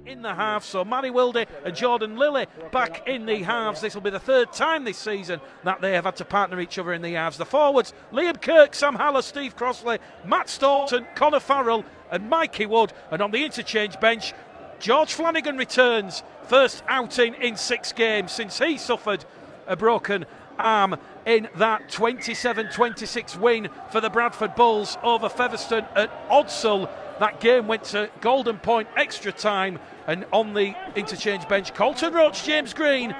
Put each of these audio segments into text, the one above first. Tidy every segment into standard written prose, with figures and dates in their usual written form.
in the halves. So Matty Wilde and Jordan Lilly back in the halves. This will be the third time this season that they have had to partner each other in the halves. The forwards, Liam Kirk, Sam Haller, Steve Crossley, Matt Staunton, Connor Farrell and Mikey Wood. And on the interchange bench, George Flanagan returns. First outing in 6 games since he suffered a broken arm in that 27-26 win for the Bradford Bulls over Featherstone at Odsall. That game went to Golden Point extra time, and on the interchange bench, Colton Roach, James Green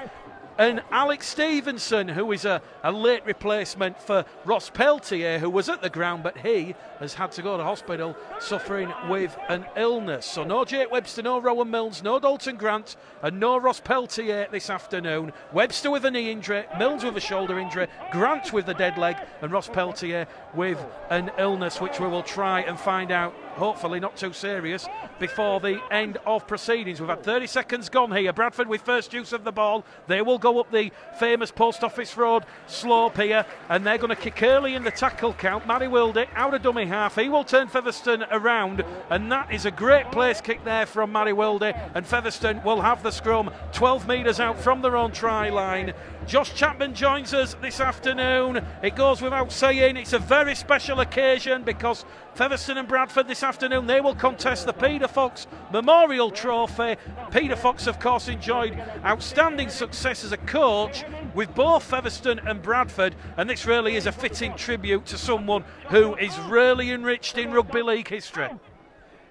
and Alex Stevenson, who is a late replacement for Ross Peltier, who was at the ground, but he has had to go to hospital suffering with an illness. So no Jake Webster, no Rowan Milnes, no Dalton Grant and no Ross Peltier this afternoon. Webster with a knee injury, Milnes with a shoulder injury, Grant with the dead leg and Ross Peltier with an illness, which we will try and find out, hopefully not too serious, before the end of proceedings. We've had 30 seconds gone here. Bradford with first use of the ball. They will go up the famous Post Office Road slope here, and they're going to kick early in the tackle count. Matty Wilde out of dummy half. He will turn Featherstone around, and that is a great place kick there from Matty Wilde, and Featherstone will have the scrum 12 metres out from their own try line. Josh Chapman joins us this afternoon. It goes without saying, it's a very special occasion because Featherstone and Bradford this afternoon, they will contest the Peter Fox Memorial Trophy. Peter Fox, of course, enjoyed outstanding success as a coach with both Featherstone and Bradford, and this really is a fitting tribute to someone who is really enriched in rugby league history.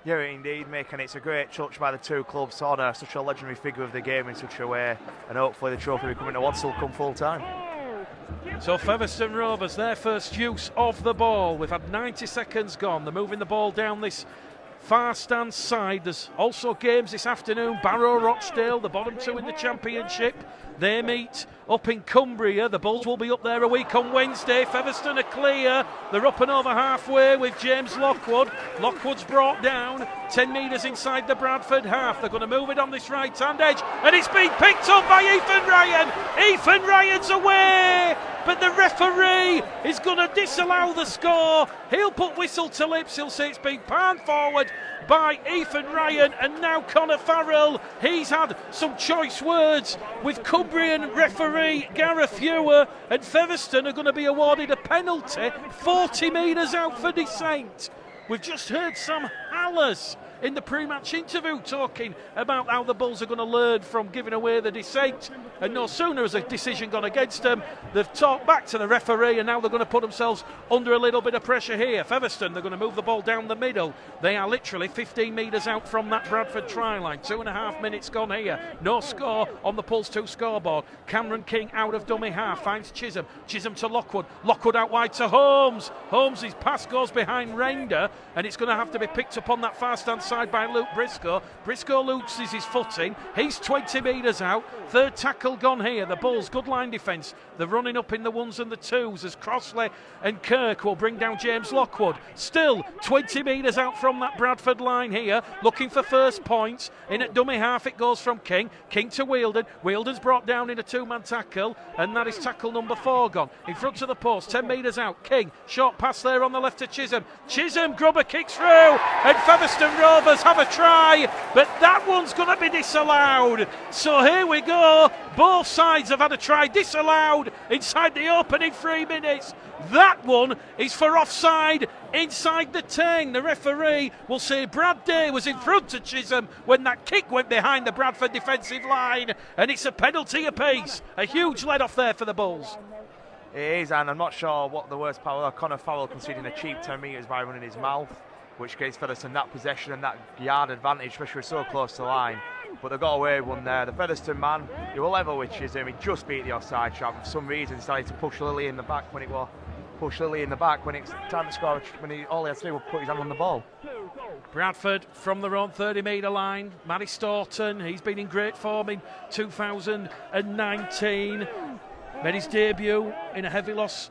Yeah, indeed, Mick, and it's a great touch by the two clubs to honour such a legendary figure of the game in such a way, and hopefully the trophy will come into Odsall come full time. So Featherstone Rovers, their first use of the ball. We've had 90 seconds gone. They're moving the ball down this far stand side. There's also games this afternoon. Barrow Rochdale, the bottom two in the championship. They meet up in Cumbria. The Bulls will be up there a week on Wednesday. Featherstone are clear. They're up and over halfway with James Lockwood. Lockwood's brought down 10 metres inside the Bradford half. They're going to move it on this right hand edge, and it's been picked up by Ethan Ryan. Ethan Ryan's away, but the referee is going to disallow the score. He'll put whistle to lips. He'll say it's been palmed forward by Ethan Ryan, and now Connor Farrell. He's had some choice words with Cumbrian referee Gareth Ewer, and Featherstone are going to be awarded a penalty 40 metres out for dissent. We've just heard Sam Hallers in the pre-match interview talking about how the Bulls are going to learn from giving away the dissent, and no sooner has a decision gone against them, they've talked back to the referee, and now they're going to put themselves under a little bit of pressure here. Featherstone, they're going to move the ball down the middle. They are literally 15 metres out from that Bradford try line. 2.5 minutes gone here. No score on the Pulse 2 scoreboard. Cameron King out of dummy half finds Chisholm. Chisholm to Lockwood. Lockwood out wide to Holmes. Holmes' pass goes behind Render, and it's going to have to be picked up on that far stand side by Luke Briscoe. Briscoe loses his footing. He's 20 metres out. Third tackle gone here. The Bulls, good line defence. They're running up in the ones and the twos as Crossley and Kirk will bring down James Lockwood. Still 20 metres out from that Bradford line here, looking for first points. In at dummy half it goes from King. King to Wielden. Wielden's brought down in a two-man tackle, and that is tackle number 4 gone. In front of the post, 10 metres out. King, short pass there on the left to Chisholm. Chisholm, Grubber kicks through, and Featherstone Rovers have a try, but that one's going to be disallowed. So here we go. Both sides have had a try disallowed inside the opening 3 minutes. That one is for offside inside the 10. The referee will say Brad Day was in front of Chisholm when that kick went behind the Bradford defensive line, and it's a penalty apiece. A huge let off there for the Bulls. It is, and I'm not sure what the worst part was. Connor Farrell conceding a cheap 10 metres by running his mouth, which gives Featherstone that possession and that yard advantage, especially so close to the line. But they got away with one there. The Featherstone man, he will level with Chisholm. He just beat the offside trap. For some reason, he decided to push Lilly in the back when it was when it's time to score. All he had to do was put his hand on the ball. Bradford from their own 30-metre line. Matty Staunton, he's been in great form in 2019. Made his debut in a heavy loss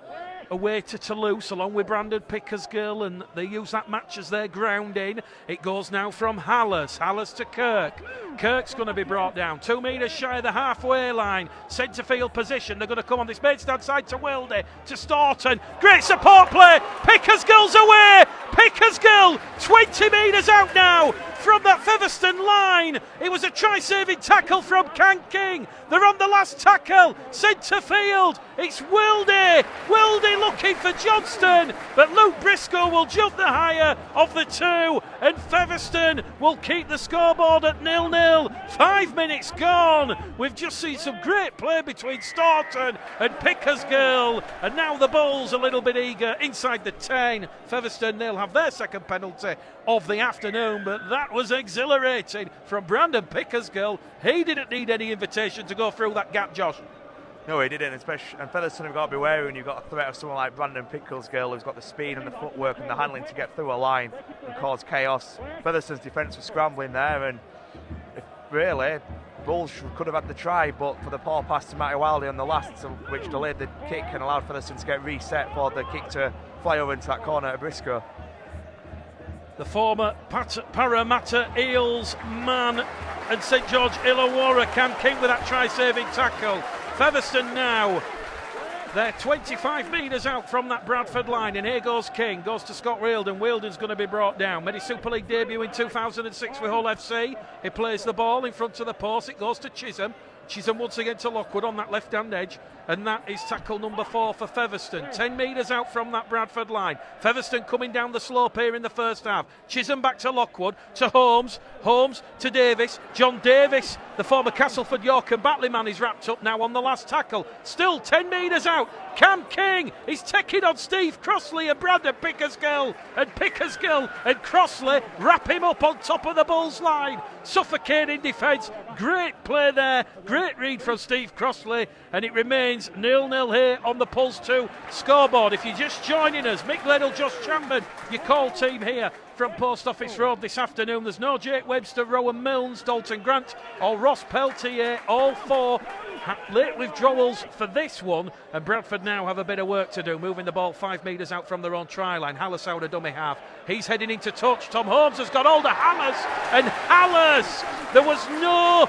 away to Toulouse along with Brandon Pickersgill, and they use that match as their grounding. It goes now from Hallers to Kirk. Kirk's going to be brought down 2 metres shy of the halfway line. Centre field position. They're going to come on this main stand side to Wilde, to Staunton. Great support play. Pickersgill's away. Pickersgill 20 metres out now from that Featherstone line. It was a try-saving tackle from Can King. They're on the last tackle, centre field. It's Wildy looking for Johnston, but Luke Briscoe will jump the higher of the two, and Featherstone will keep the scoreboard at 0-0. 5 minutes gone. We've just seen some great play between Staunton and Pickersgill, and now the Bulls a little bit eager inside the 10. Featherstone, they'll have their second penalty of the afternoon, but that was exhilarating from Brandon Pickersgill. He didn't need any invitation to go through that gap, Josh. No, he didn't, especially, and Featherstone have got to be wary when you've got a threat of someone like Brandon Pickersgill, who's got the speed and the footwork and the handling to get through a line and cause chaos. Featherstone's defence was scrambling there, and really, Bulls could have had the try, but for the poor pass to Matty Wildy on the last, which delayed the kick and allowed Featherstone to get reset for the kick to fly over into that corner to Briscoe. The former Parramatta Eels man and St George Illawarra Can King with that try-saving tackle. Featherstone now, they're 25 metres out from that Bradford line, and here goes King, goes to Scott Wheeldon. Wheeldon's going to be brought down. Made his Super League debut in 2006 with Hull FC. He plays the ball in front of the post. It goes to Chisholm. Chisholm once again to Lockwood on that left-hand edge, and that is tackle number 4 for Featherstone. 10 metres out from that Bradford line. Featherstone coming down the slope here in the first half. Chisholm back to Lockwood, to Holmes. Holmes to Davis. John Davis, the former Castleford York and Batley man, is wrapped up now on the last tackle. Still 10 metres out. Cam King is taking on Steve Crossley and Brandon Pickersgill. And Pickersgill and Crossley wrap him up on top of the Bulls line. Suffocating defence. Great play there. Great read from Steve Crossley. And it remains 0-0 here on the Pulse 2 scoreboard. If you're just joining us, Mick Ledell, Josh Chapman, your call team here from Post Office Road this afternoon. There's no Jake Webster, Rowan Milnes, Dalton Grant or Ross Peltier. All 4 late withdrawals for this one, and Bradford now have a bit of work to do, moving the ball 5 metres out from their own try line. Hallis out a dummy half. He's heading into touch. Tom Holmes has got hold of Hallis, and Hallis, there was no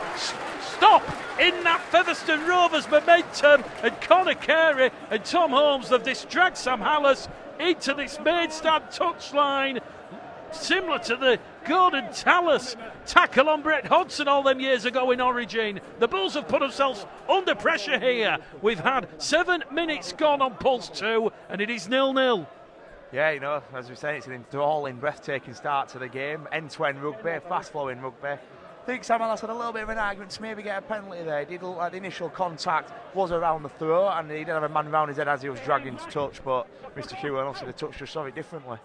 stop in that Featherstone Rovers momentum, and Conor Carey and Tom Holmes have dragged Sam Hallis into this main stand touchline, similar to the Gordon Tallis tackle on Brett Hodgson all them years ago in Origin. The Bulls have put themselves under pressure here. We've had 7 minutes gone on Pulse 2, and it is 0-0. Yeah, you know, as we say, it's an enthralling, breathtaking start to the game. End-to-end rugby, fast-flowing rugby. I think Sam Hallis had a little bit of an argument to maybe get a penalty there. He did look like the initial contact was around the throat, and he did have a man round his head as he was dragging to touch, but Mr. Hewan, obviously the touch just saw it differently.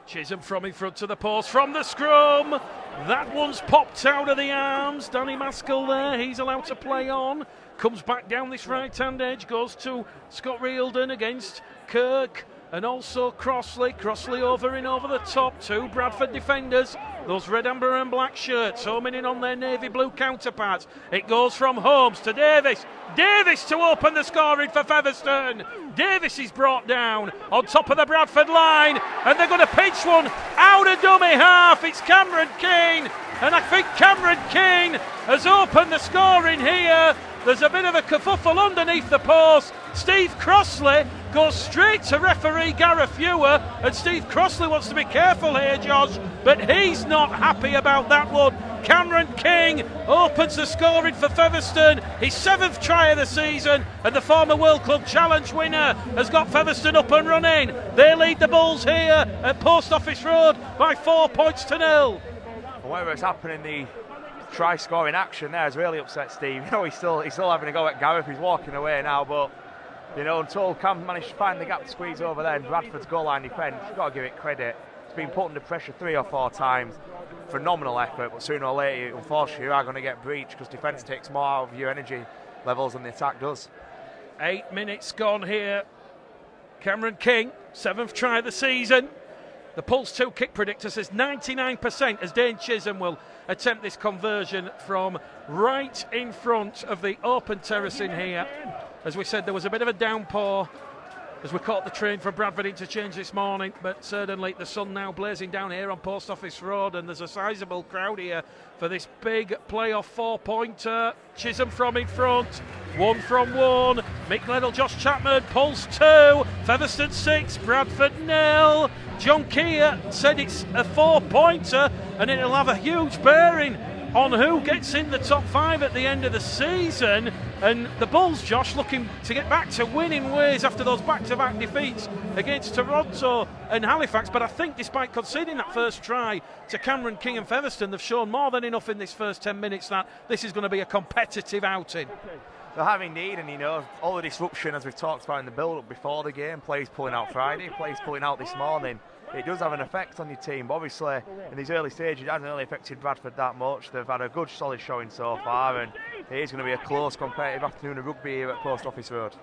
Chisholm from in front to the post from the scrum. That one's popped out of the arms. Danny Maskell there, he's allowed to play on. Comes back down this right-hand edge, goes to Scott Wheeldon against Kirk and also Crossley. Crossley over in over the top. 2 Bradford defenders. Those red, amber and black shirts homing in on their navy blue counterparts. It goes from Holmes to Davis. Davis to open the scoring for Featherstone. Davis is brought down on top of the Bradford line, and they're going to pinch one out of dummy half. It's Cameron Keane, and I think Cameron Keane has opened the scoring here. There's a bit of a kerfuffle underneath the post. Steve Crossley goes straight to referee Gareth Ewer, and Steve Crossley wants to be careful here, Josh, but he's not happy about that one. Cameron King opens the scoring for Featherstone, his 7th try of the season, and the former World Club Challenge winner has got Featherstone up and running. They lead the Bulls here at Post Office Road by 4 points to 0. Whatever's happening, the try scoring action there has really upset Steve. You know, he's still having a go at Gareth. He's walking away now, but you know, until Cam managed to find the gap to squeeze over there in Bradford's goal line defence, you've got to give it credit. It's been put under pressure 3 or 4 times. Phenomenal effort, but sooner or later, unfortunately, you are going to get breached because defence takes more out of your energy levels than the attack does. 8 minutes gone here. Cameron King, 7th try of the season. The Pulse 2 kick predictor says 99% as Dane Chisholm will attempt this conversion from right in front of the open terrace in here. As we said, there was a bit of a downpour as we caught the train from Bradford Interchange this morning, but certainly the sun now blazing down here on Post Office Road, and there's a sizable crowd here for this big playoff 4-pointer. Chisholm from in front, 1 from 1. Mick Ledell, Josh Chapman, Pulse 2, Featherstone 6, Bradford 0. John Keir said it's a 4-pointer and it'll have a huge bearing on who gets in the top 5 at the end of the season. And the Bulls, Josh, looking to get back to winning ways after those back-to-back defeats against Toronto and Halifax. But I think despite conceding that first try to Cameron King and Featherstone, they've shown more than enough in this first 10 minutes that this is going to be a competitive outing. They'll have indeed, and all the disruption as we've talked about in the build-up before the game, players pulling out Friday, players pulling out this morning, it does have an effect on your team. But obviously, in these early stages, it hasn't really affected Bradford that much. They've had a good, solid showing so far, and it is going to be a close, competitive afternoon of rugby here at Post Office Road.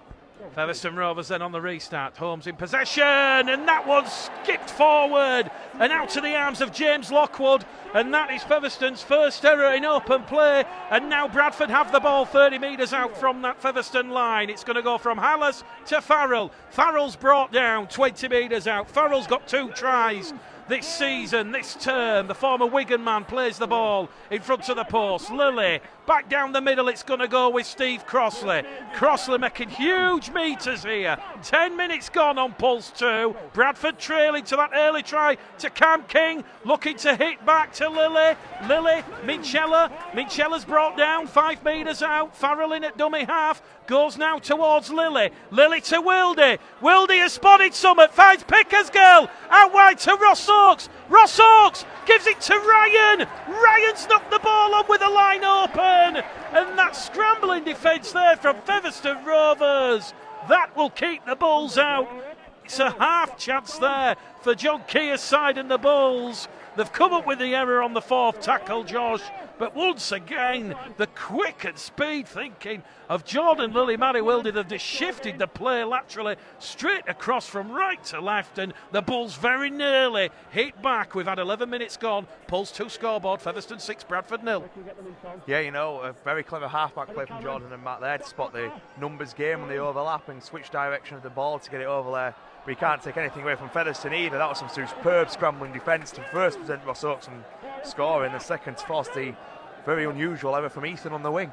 Featherstone Rovers then on the restart. Holmes in possession, and that one skipped forward and out to the arms of James Lockwood, and that is Featherstone's first error in open play. And now Bradford have the ball 30 metres out from that Featherstone line. It's going to go from Hallas to Farrell. Farrell's brought down 20 metres out. Farrell's got 2 tries this season, this term. The former Wigan man plays the ball in front of the post. Lilly back down the middle. It's going to go with Steve Crossley. Crossley making huge metres here. 10 minutes gone on pulse 2. Bradford trailing to that early try to Cam King, looking to hit back to Lilly. Minchella's brought down 5 metres out. Farrell in at dummy half, goes now towards Lilly. Lilly to Wildy. Wildy has spotted Summit, finds Pickersgill out wide to Ross Oakes. Ross Oakes gives it to Ryan. Ryan's knocked the ball on with the line open, and that scrambling defence there from Featherstone Rovers, that will keep the Bulls out. It's a half chance there for John Keir's side and the Bulls. They've come up with the error on the 4th tackle, Josh, but once again, the quick and speed thinking of Jordan Lilly, Matty Wildy, they've just shifted the play laterally straight across from right to left, and the Bulls very nearly hit back. We've had 11 minutes gone. Pulse 2 scoreboard, Featherstone 6, Bradford 0. Yeah, a very clever halfback play from Jordan and Matt there to spot the numbers game when they overlap and switch direction of the ball to get it over there. But you can't take anything away from Featherstone either. That was some superb scrambling defence to first present Ross Oakes and score in the second to force the very unusual error from Ethan on the wing.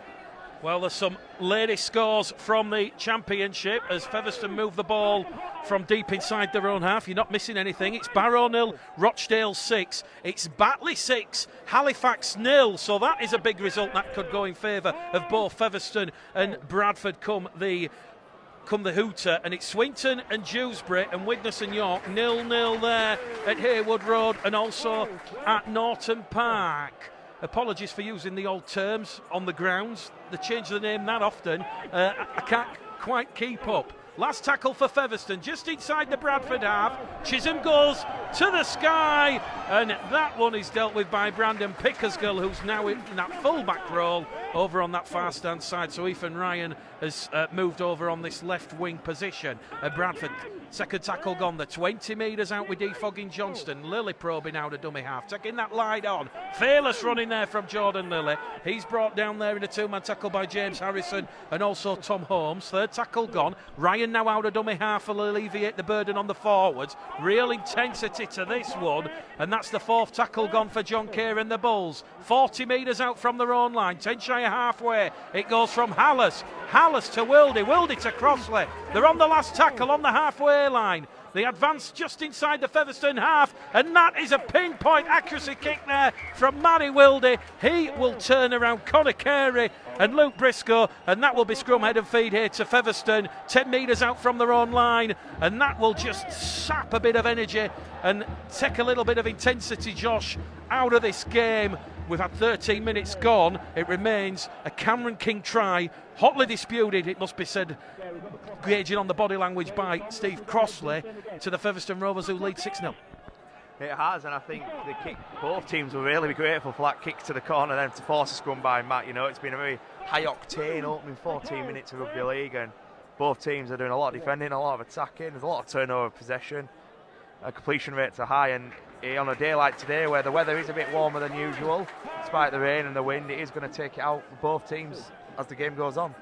Well, there's some lady scores from the championship as Featherstone move the ball from deep inside their own half. You're not missing anything. It's Barrow 0, Rochdale 6. It's Batley 6, Halifax 0. So that is a big result that could go in favour of both Featherstone and Bradford come the hooter. And it's Swinton and Dewsbury and Widnes and York 0-0 there at Haywood Road and also at Norton Park. Apologies for using the old terms on the grounds. They change the name that often. I can't quite keep up. Last tackle for Featherstone, just inside the Bradford half. Chisholm goes to the sky, and that one is dealt with by Brandon Pickersgill, who's now in that full-back role over on that far stand side. So Ethan Ryan has moved over on this left wing position. Bradford, second tackle gone. The 20 metres out with defogging Johnston. Lilly probing out a dummy half, taking that line on. Fearless running there from Jordan Lilly. He's brought down there in a 2-man tackle by James Harrison and also Tom Holmes. Third tackle gone. Ryan now out a dummy half will alleviate the burden on the forwards. Real intensity to this one, and that's the 4th tackle gone for John Keir and the Bulls. 40 metres out from their own line, 10 shy of halfway. It goes from Hallas to Wildy to Crossley. They're on the last tackle on the halfway line. They advance just inside the Featherstone half, and that is a pinpoint accuracy kick there from Matty Wildy. He will turn around Conor Carey and Luke Briscoe, and that will be scrum head and feed here to Featherstone, 10 metres out from their own line, and that will just sap a bit of energy and take a little bit of intensity, Josh, out of this game. We've had 13 minutes gone. It remains a Cameron King try, hotly disputed, it must be said, gauging on the body language by Steve Crossley, to the Featherstone Rovers, who lead 6-0. It has, and I think the kick, both teams will really be grateful for that kick to the corner then to force a scrum by Matt. It's been a very high octane opening 14 minutes of rugby league, and both teams are doing a lot of defending, a lot of attacking. There's a lot of turnover of possession. Completion rates are high, and on a day like today where the weather is a bit warmer than usual, despite the rain and the wind, it is going to take it out for both teams as the game goes on.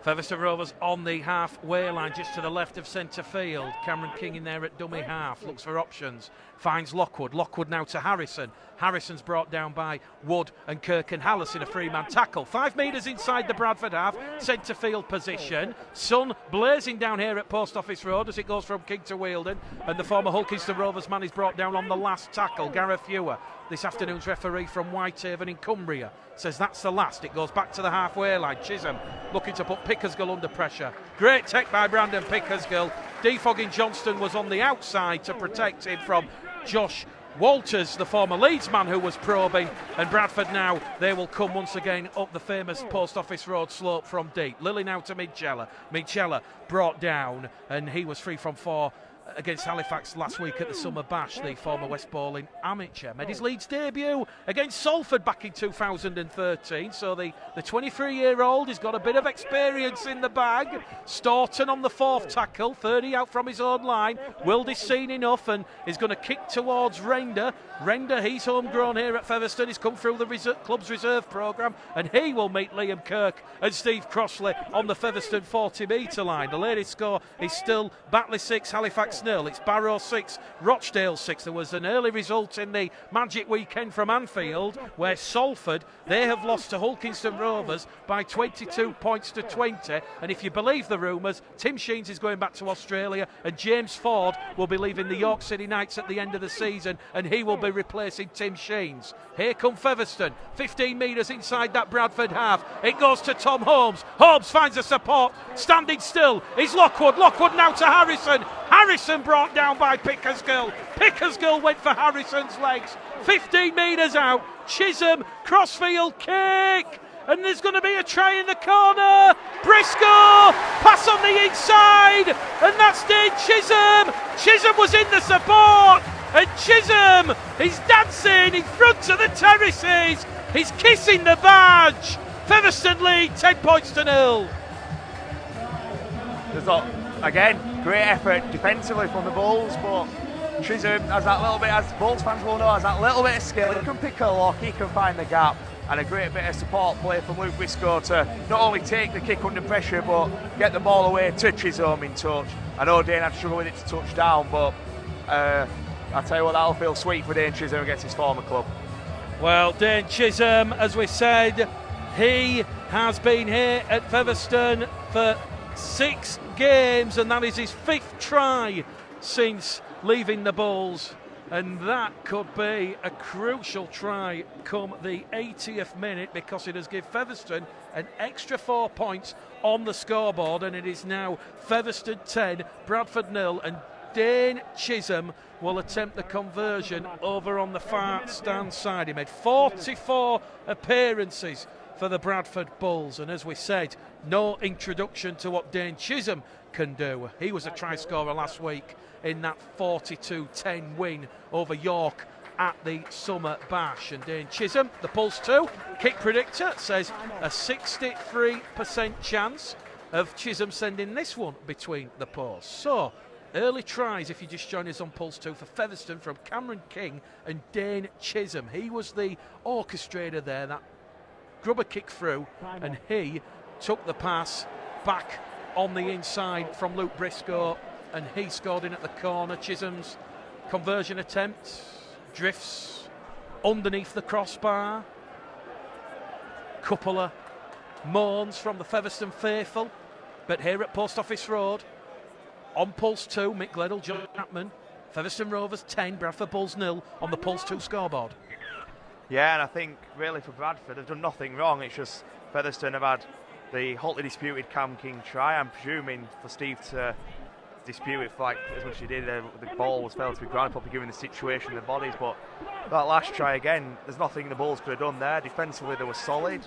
Featherstone Rovers on the halfway line, just to the left of centre field. Cameron King in there at dummy half, looks for options, finds Lockwood. Lockwood now to Harrison. Harrison's brought down by Wood and Kirk and Hallis in a three-man tackle. 5 metres inside the Bradford half, centre field position. Sun blazing down here at Post Office Road as it goes from King to Wealden, and the former Hulkinston Rovers man is brought down on the last tackle. Gareth Ewer, this afternoon's referee from Whitehaven in Cumbria, says that's the last. It goes back to the halfway line. Chisholm looking to put Pickersgill under pressure. Great tech by Brandon Pickersgill. Defogging Johnston was on the outside to protect him from Josh Walters, the former Leeds man who was probing, and Bradford now, they will come once again up the famous Post Office Road slope from deep. Lilly now to Midchella. Midchella brought down, and he was 3 from 4 against Halifax last week at the Summer Bash, the former West Bowling amateur. Made his Leeds debut against Salford back in 2013, so the 23-year-old has got a bit of experience in the bag. Staunton on the 4th tackle, 30 out from his own line. Wildy's seen enough and is going to kick towards Render. Render, he's homegrown here at Featherstone. He's come through the club's reserve programme, and he will meet Liam Kirk and Steve Crossley on the Featherstone 40-metre line. The latest score is still Batley 6, Halifax 0. It's Barrow 6, Rochdale 6. There was an early result in the Magic Weekend from Anfield where Salford, they have lost to Hulkinston Rovers by 22 points to 20, and if you believe the rumours, Tim Sheens is going back to Australia and James Ford will be leaving the York City Knights at the end of the season, and he will be replacing Tim Sheens. Here come Featherstone, 15 metres inside that Bradford half. It goes to Tom Holmes. Holmes finds a support, standing still is Lockwood. Lockwood now to Harrison. Harrison brought down by Pickersgill. Pickersgill went for Harrison's legs. 15 metres out. Chisholm, crossfield kick. And there's going to be a try in the corner. Briscoe, pass on the inside. And that's Dane Chisholm. Chisholm was in the support. And Chisholm, he's dancing in front of the terraces. He's kissing the badge. Featherstone lead 10 points to 0. Again, great effort defensively from the Bulls, but Chisholm has that little bit, as Bulls fans will know, has that little bit of skill. He can pick a lock, he can find the gap, and a great bit of support play from Luke Briscoe to not only take the kick under pressure, but get the ball away to Chisholm in touch. I know Dane had struggled with it to touch down, but I tell you what, that'll feel sweet for Dane Chisholm against his former club. Well, Dane Chisholm, as we said, he has been here at Featherstone for 6 games, and that is his 5th try since leaving the Bulls, and that could be a crucial try come the 80th minute, because it has given Featherstone an extra 4 points on the scoreboard, and it is now Featherstone 10, Bradford 0, and Dane Chisholm will attempt the conversion over on the far stand side. He made 44 appearances for the Bradford Bulls, and as we said, no introduction to what Dane Chisholm can do. He was a try scorer last week in that 42-10 win over York at the Summer Bash. And Dane Chisholm, the Pulse 2 kick predictor, says a 63% chance of Chisholm sending this one between the posts. So early tries, if you just join us on Pulse 2 for Featherstone, from Cameron King and Dane Chisholm. He was the orchestrator there, that grubber kick through, and he took the pass back on the inside from Luke Briscoe, and he scored in at the corner. Chisholm's conversion attempt drifts underneath the crossbar. Couple of moans from the Featherstone faithful, but here at Post Office Road, on Pulse 2, Mick Gledall, John Chapman, Featherstone Rovers 10, Bradford Bulls 0 on the Pulse 2 scoreboard. Yeah, and I think really for Bradford, they've done nothing wrong. It's just Featherstone have had the hotly disputed Cam King try. I'm presuming for Steve to dispute it like as much as he did. The ball was failed to be grounded, probably given the situation of the bodies. But that last try again, there's nothing the Bulls could have done there. Defensively, they were solid.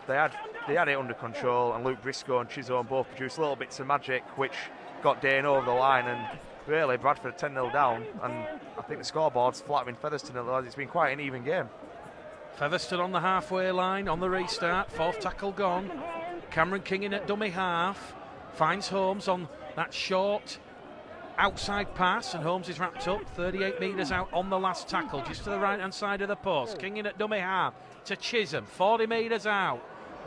They had it under control, and Luke Briscoe and Chisholm both produced little bits of magic, which got Dane over the line. And really, Bradford 10-0 down, and I think the scoreboard's flattering Featherstone. Otherwise, it's been quite an even game. Featherstone on the halfway line on the restart. 4th tackle gone. Cameron King in at dummy half. Finds Holmes on that short outside pass, and Holmes is wrapped up 38 metres out on the last tackle, just to the right hand side of the post. King in at dummy half to Chisholm, 40 metres out.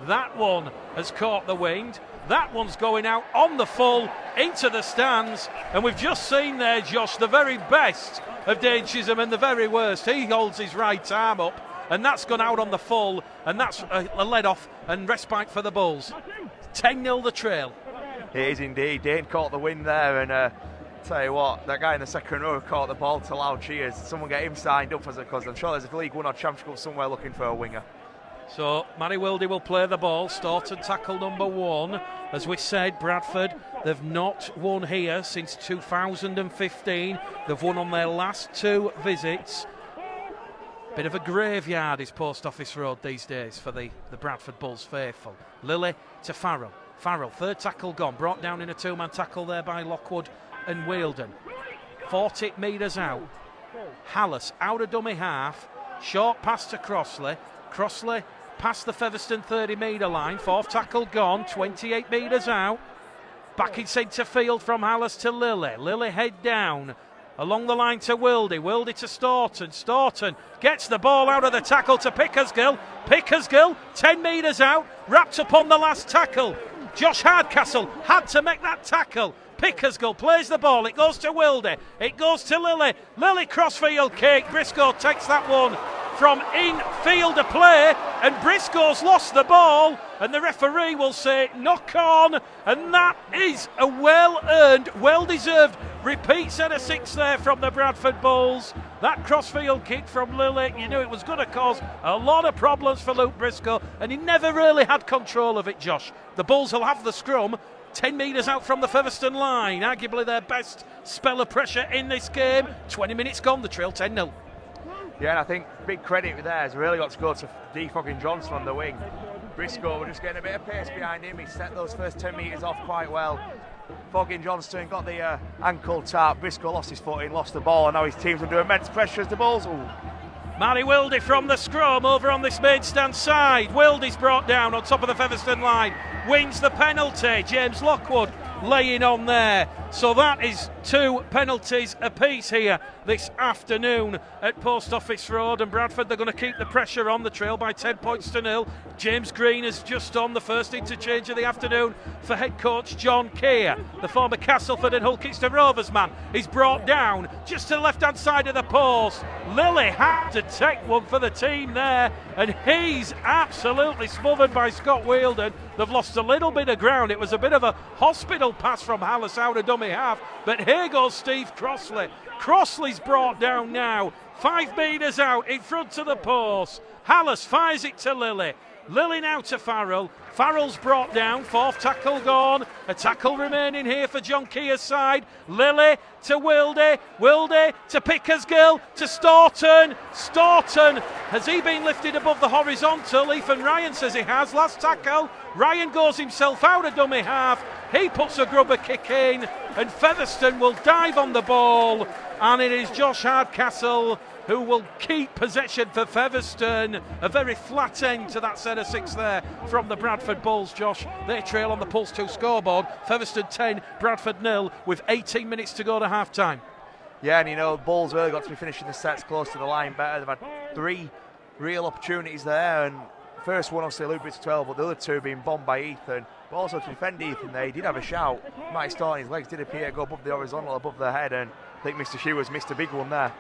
That one has caught the wind. That one's going out on the full into the stands. And we've just seen there, Josh, the very best of Dane Chisholm and the very worst. He holds his right arm up, and that's gone out on the full, and that's a let-off and respite for the Bulls. 10-0 the trail. It is indeed. Dane caught the wind there, and tell you what, that guy in the second row caught the ball to loud cheers. Someone get him signed up, because I'm sure there's a League One or Championship somewhere looking for a winger. So Matty Wildy will play the ball. Staunton tackle number 1. As we said, Bradford, they've not won here since 2015. They've won on their last 2 visits. Bit of a graveyard is Post Office Road these days for the Bradford Bulls faithful. Lilly to Farrell. Farrell, third tackle gone. Brought down in a 2-man tackle there by Lockwood and Wealdon. 40 metres out. Hallis out of dummy half. Short pass to Crossley. Crossley past the Featherstone 30-metre line. 4th tackle gone. 28 metres out. Back in centre field from Hallis to Lilly. Lilly head down. Along the line to Wildy. Wildy to Staunton. Staunton gets the ball out of the tackle to Pickersgill. Pickersgill 10 metres out. Wrapped up on the last tackle. Josh Hardcastle had to make that tackle. Pickersgill plays the ball. It goes to Wildy. It goes to Lilly. Lilly crossfield kick. Briscoe takes that one from in-field of play, and Briscoe's lost the ball, and the referee will say knock on, and that is a well-earned, well-deserved repeat centre 6 there from the Bradford Bulls. That crossfield kick from Lilly, you knew it was going to cause a lot of problems for Luke Briscoe, and he never really had control of it, Josh. The Bulls will have the scrum 10 metres out from the Featherstone line, arguably their best spell of pressure in this game. 20 minutes gone, the trail 10-0. Yeah, and I think big credit there has really got to go to Foggin Johnson on the wing. Briscoe, we're just getting a bit of pace behind him. He set those first 10 metres off quite well. Foggin Johnston got the ankle tap. Briscoe lost his footing, lost the ball, and now his team's under immense pressure as the Bulls. Matty Wildy from the scrum over on this main stand side. Wildy's brought down on top of the Featherstone line. Wins the penalty. James Lockwood laying on there. So that is 2 penalties apiece here this afternoon at Post Office Road, and Bradford, they're going to keep the pressure on. The trail by 10 points to 0. James Green is just on the first interchange of the afternoon for head coach John Keir. The former Castleford and Hull Kingston Rovers man is brought down just to the left hand side of the post. Lilly had to take one for the team there, and he's absolutely smothered by Scott Wealdon. They've lost a little bit of ground. It was a bit of a hospital pass from Hallis out of dummy half, but here goes Steve Crossley. Crossley's brought down now, 5 metres out in front of the post. Hallis fires it to Lilly. Lilly now to Farrell. Farrell's brought down, 4th tackle gone. A tackle remaining here for John Keir's side. Lilly to Wildy. Wildy to Pickersgill to Staunton. Staunton, has he been lifted above the horizontal? Ethan Ryan says he has. Last tackle. Ryan goes himself out of dummy half. He puts a grubber kick in, and Featherstone will dive on the ball, and it is Josh Hardcastle who will keep possession for Featherstone. A very flat end to that centre 6 there from the Bradford Bulls, Josh. They trail on the Pulse 2 scoreboard. Featherstone 10, Bradford 0, with 18 minutes to go to half-time. Yeah, and you know, Bulls really got to be finishing the sets close to the line better. They've had 3 real opportunities there, and first one obviously Luke Bits 12, but the other 2 being bombed by Ethan. But also to defend Ethan there, he did have a shout. Matty Staunton's legs did appear to go above the horizontal, above their head, and I think Mr. Hughes missed a big one there.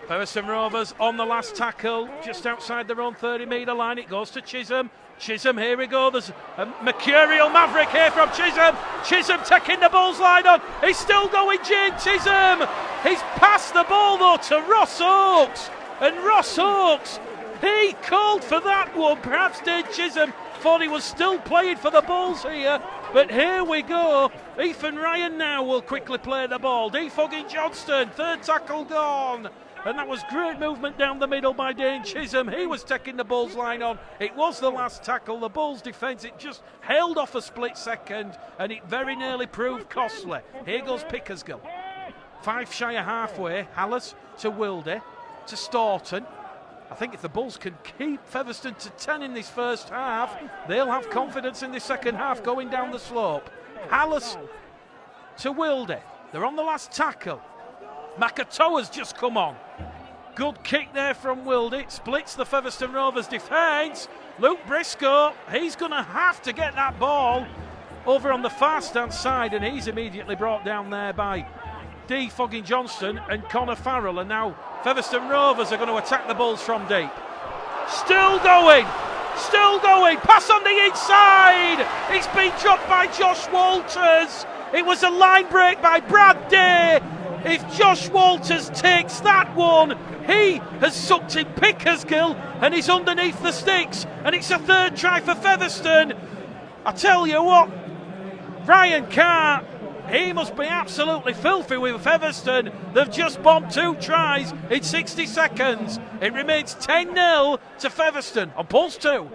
Featherstone Rovers on the last tackle, just outside their own 30-metre line. It goes to Chisholm. Chisholm, here we go. There's a mercurial maverick here from Chisholm. Chisholm taking the Bulls line on. He's still going, Jane Chisholm. He's passed the ball, though, to Ross Oakes. And Ross Oakes, he called for that one. Perhaps Dane Chisholm thought he was still playing for the Bulls here. But here we go. Ethan Ryan now will quickly play the ball. Foggin Johnston, 3rd tackle gone. And that was great movement down the middle by Dane Chisholm. He was taking the Bulls line on. It was the last tackle. The Bulls defence, it just held off a split second, and it very nearly proved costly. Here goes Pickersgill. 5 shy of halfway. Hallis to Wildy to Staunton. I think if the Bulls can keep Featherstone to 10 in this first half, they'll have confidence in the second half going down the slope. Hallis to Wildy. They're on the last tackle. Makatoa's just come on. Good kick there from Wildy. Splits the Featherstone Rovers defence. Luke Briscoe, he's going to have to get that ball over on the far stand side, and he's immediately brought down there by D. Fogging Johnston and Connor Farrell. And now Featherstone Rovers are going to attack the Bulls from deep. Still going. Pass on the inside. It's been dropped by Josh Walters. It was a line break by Brad Day. If Josh Walters takes that one, he has sucked in Pickersgill and he's underneath the sticks. And it's a third try for Featherstone. I tell you what, Ryan Carr, he must be absolutely filthy with Featherstone. They've just bombed 2 tries in 60 seconds. It remains 10-0 to Featherstone on Pulse 2.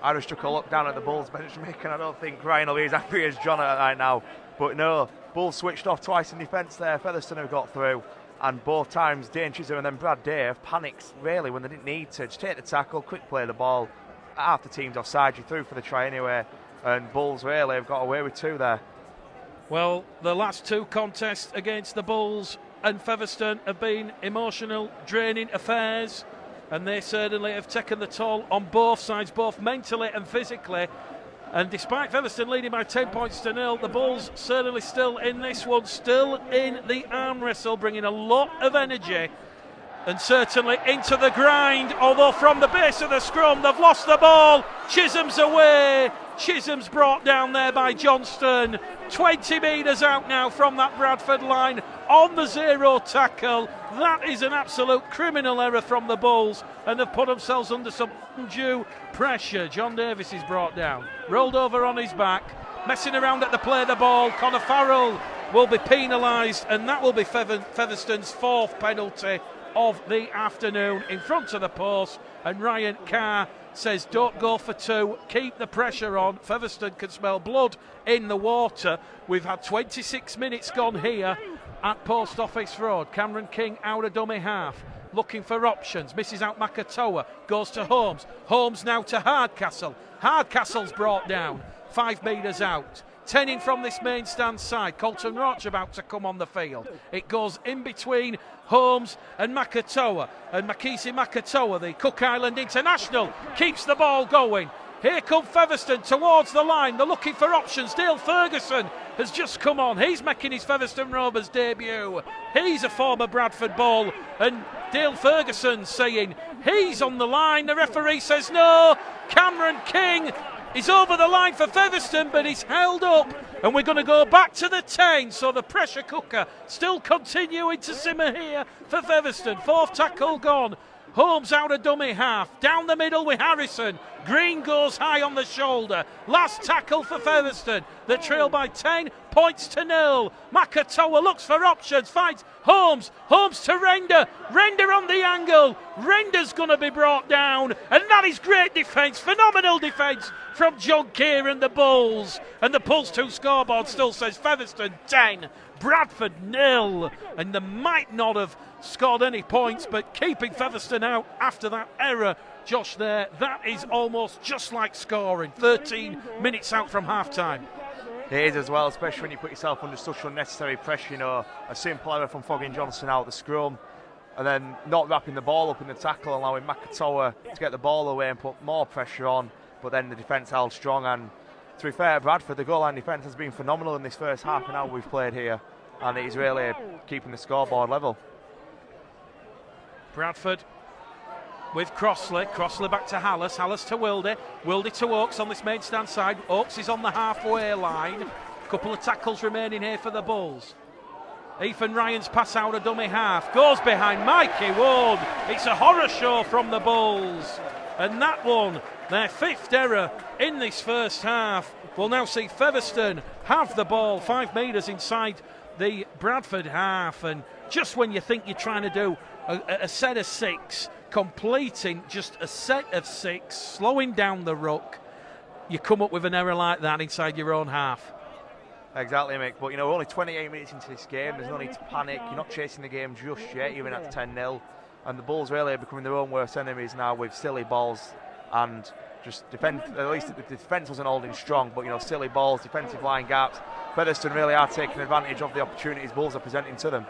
I just took a look down at the Bulls bench, Mick, and I don't think Ryan will be as angry as John right now. But no, Bulls switched off twice in defence there. Featherstone have got through, and both times Dane Chisholm and then Brad Day have panicked really when they didn't need to. Just take the tackle, quick play the ball. Half the team's offside, you threw for the try anyway, and Bulls really have got away with 2 there. Well, the last 2 contests against the Bulls and Featherstone have been emotional, draining affairs, and they certainly have taken the toll on both sides, both mentally and physically. And despite Featherstone leading by 10 points to 0, the Bulls certainly still in this one, still in the arm wrestle, bringing a lot of energy and certainly into the grind. Although from the base of the scrum, they've lost the ball. Chisholm's away. Chisholm's brought down there by Johnston. 20 metres out now from that Bradford line on the 0 tackle. That is an absolute criminal error from the Bulls, and they've put themselves under some undue pressure. John Davis is brought down, rolled over on his back, messing around at the play of the ball. Connor Farrell will be penalised, and that will be Featherstone's 4th penalty of the afternoon in front of the post. And Ryan Carr says don't go for 2, keep the pressure on. Featherstone can smell blood in the water. We've had 26 minutes gone here at Post Office Road. Cameron King out of dummy half, looking for options, misses out Makatoa, goes to Holmes. Holmes now to Hardcastle. Hardcastle's brought down 5 metres out. 10 in from this main stand side. Colton Roach about to come on the field. It goes in between Holmes and Makatoa. And Makisi Makatoa, the Cook Island international, keeps the ball going. Here come Featherstone towards the line. They're looking for options. Dale Ferguson has just come on. He's making his Featherstone Rovers debut. He's a former Bradford ball. And Dale Ferguson saying he's on the line. The referee says no. Cameron King is over the line for Featherstone, but he's held up, and we're going to go back to the 10. So the pressure cooker still continuing to simmer here for Featherstone. 4th tackle gone. Holmes out of dummy half, down the middle with Harrison. Green goes high on the shoulder. Last tackle for Featherstone. They trail by 10 points to 0. Makatoa looks for options, finds Holmes. Holmes to Render. Render on the angle. Render's going to be brought down, and that is great defence, phenomenal defence from John Keir and the Bulls. And the Pulse 2 scoreboard still says Featherstone 10, Bradford 0, and they might not have scored any points, but keeping Featherstone out after that error, Josh, there, that is almost just like scoring. 13 minutes out from half-time. It is as well, especially when you put yourself under such unnecessary pressure. You know, a simple error from Fogging Johnson out the scrum, and then not wrapping the ball up in the tackle, allowing Makatoa to get the ball away and put more pressure on, but then the defence held strong. And to be fair, Bradford, the goal line defence has been phenomenal in this first half an hour we've played here, and it is really keeping the scoreboard level. Bradford with Crossley. Crossley back to Hallis. Hallis to Wildy. Wildy to Oakes on this main stand side. Oakes is on the halfway line. Couple of tackles remaining here for the Bulls. Ethan Ryan's pass out of dummy half. Goes behind Mikey Wood. It's a horror show from the Bulls. And that one, their 5th error in this first half, will now see Featherstone have the ball 5 metres inside the Bradford half. And just when you think you're trying to do a set of 6, completing just a set of 6, slowing down the ruck, you come up with an error like that inside your own half. Exactly, Mick. But, you know, we're only 28 minutes into this game. There's no need to panic. You're not chasing the game just yet, even at 10-0. And the Bulls really are becoming their own worst enemies now with silly balls and just defend. At least the defence wasn't holding strong, but, you know, silly balls, defensive line gaps. Featherstone really are taking advantage of the opportunities Bulls are presenting to them.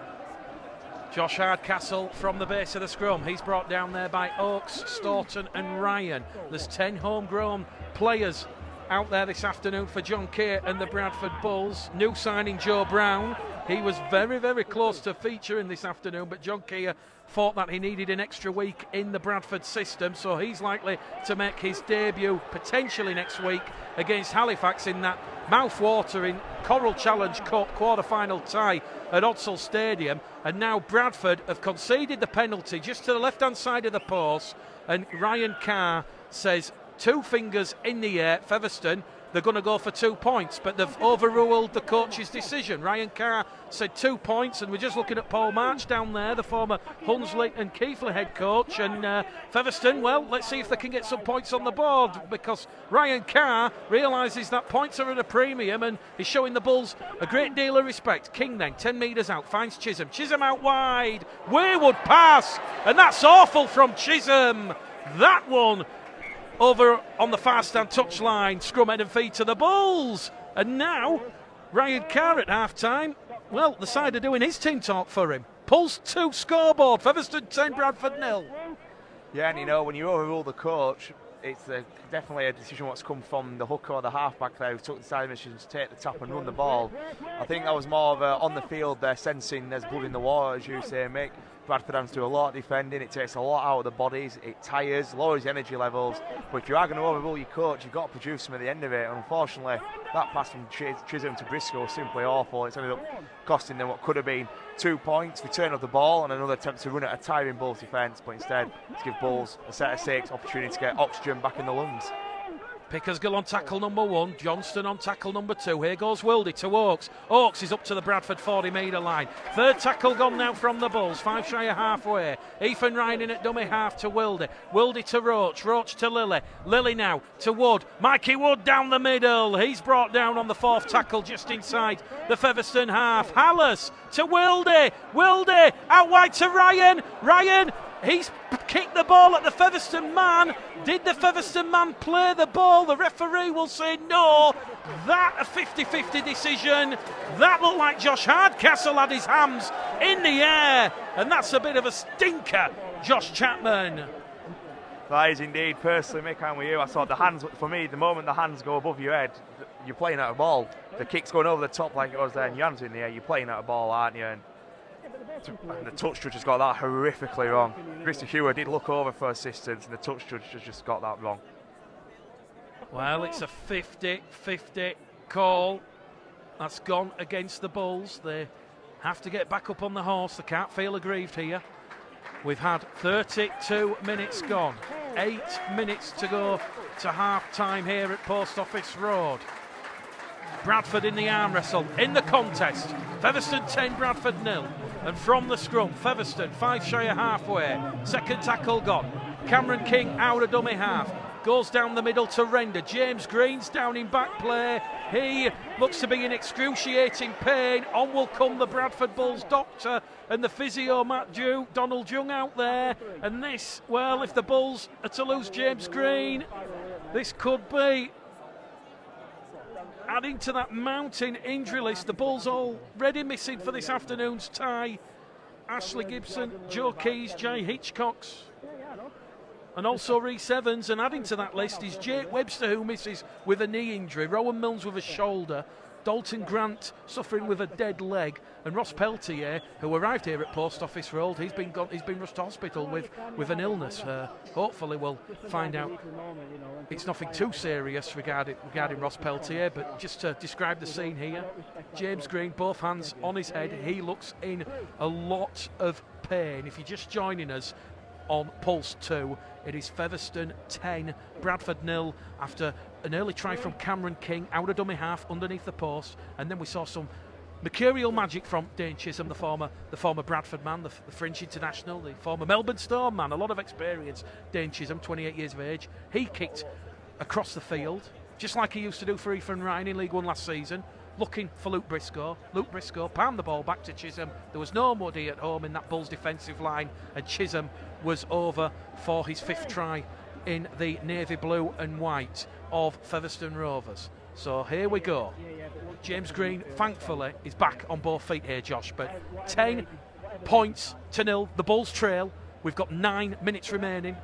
Josh Hardcastle from the base of the scrum. He's brought down there by Oakes, Staunton and Ryan. There's 10 homegrown players out there this afternoon for John Keir and the Bradford Bulls. New signing Joe Brown. He was very, very close to featuring this afternoon, but John Keir thought that he needed an extra week in the Bradford system, so he's likely to make his debut potentially next week against Halifax in that mouth-watering Coral Challenge Cup quarter-final tie at Odsal Stadium. And now Bradford have conceded the penalty just to the left-hand side of the post, and Ryan Carr says 2 fingers in the air, Featherstone, they're going to go for 2 points, but they've overruled the coach's decision. Ryan Carr said 2 points, and we're just looking at Paul March down there, the former Hunsley and Keighley head coach, and Featherstone, well, let's see if they can get some points on the board, because Ryan Carr realises that points are at a premium, and he's showing the Bulls a great deal of respect. King then, 10 metres out, finds Chisholm. Chisholm out wide, wayward pass, and that's awful from Chisholm. That one over on the far stand touchline, scrum head and feet to the Bulls. And now, Ryan Carr at half-time, well, the side are doing his team talk for him. Pulse 2 scoreboard, Featherstone 10, Bradford 0. Yeah, and you know, when you overrule the coach, it's definitely a decision what's come from the hooker or the halfback there who took the side mission to take the tap and run the ball. I think that was more of a on the field they're sensing there's blood in the water, as you say, Mick. Bradford has to do a lot of defending, it takes a lot out of the bodies, it tires, lowers the energy levels, but if you are going to overrule your coach, you've got to produce them at the end of it, and unfortunately that pass from Chisholm to Briscoe was simply awful. It's ended up costing them what could have been 2 points, return of the ball and another attempt to run at a tiring Bulls defence, but instead to give Bulls a set of 6, opportunity to get oxygen back in the lungs. Pickersgill on tackle number 1, Johnston on tackle number 2. Here goes Wildy to Oakes. Oakes is up to the Bradford 40-metre line. Third tackle gone now from the Bulls, 5 shy of halfway. Ethan Ryan in at dummy half to Wildy. Wildy to Roach, Roach to Lilly. Lilly now to Wood. Mikey Wood down the middle. He's brought down on the 4th tackle just inside the Featherstone half. Hallis to Wildy. Wildy out wide to Ryan. Ryan, he's kicked the ball at the Featherstone man. Did the Featherstone man play the ball? The referee will say no. That a 50-50 decision. That looked like Josh Hardcastle had his hands in the air, and that's a bit of a stinker, Josh Chapman. That is indeed. Personally, Mick, I'm with you. I saw the hands, for me, the moment the hands go above your head, you're playing out a ball. The kick's going over the top like it was there, and your hands in the air, you're playing out a ball, aren't you? And the touch judge has got that horrifically wrong. Mr. Hewer did look over for assistance, and the touch judge has just got that wrong. Well, it's a 50-50 call. That's gone against the Bulls. They have to get back up on the horse. They can't feel aggrieved here. We've had 32 minutes gone. 8 minutes to go to half-time here at Post Office Road. Bradford in the arm wrestle, in the contest. Featherstone 10, Bradford 0. And from the scrum, Featherstone 5 shy of halfway. Second tackle gone. Cameron King out of dummy half. Goes down the middle to Render. James Green's down in back play. He looks to be in excruciating pain. On will come the Bradford Bulls doctor and the physio Donald Jung out there. And this, well, if the Bulls are to lose James Green, this could be adding to that mounting injury list. The Bulls already missing for this afternoon's tie Ashley Gibson, Joe Keys, Jay Hitchcocks, and also Rhys Evans. And adding to that list is Jake Webster, who misses with a knee injury, Rowan Milnes with a shoulder, Dalton Grant suffering with a dead leg, and Ross Peltier, who arrived here at Post Office Road, he's been rushed to hospital with an illness. Hopefully we'll find out it's nothing too serious regarding Ross Peltier, but just to describe the scene here, James Green, both hands on his head, he looks in a lot of pain. If you're just joining us on Pulse 2, it is Featherstone 10, Bradford 0, after an early try from Cameron King out of dummy half underneath the post, and then we saw some mercurial magic from Dane Chisholm, the former Bradford man, the French international, the former Melbourne Storm man, a lot of experience. Dane Chisholm, 28 years of age, he kicked across the field just like he used to do for Ethan Ryan in League One last season, looking for Luke Briscoe. Luke Briscoe palmed the ball back to Chisholm. There was nobody at home in that Bulls defensive line, and Chisholm was over for his 5th try in the navy blue and white of Featherstone Rovers. So here we go. James Green, thankfully, is back on both feet here, Josh. But 10 points to nil. The Bulls trail. We've got 9 minutes remaining,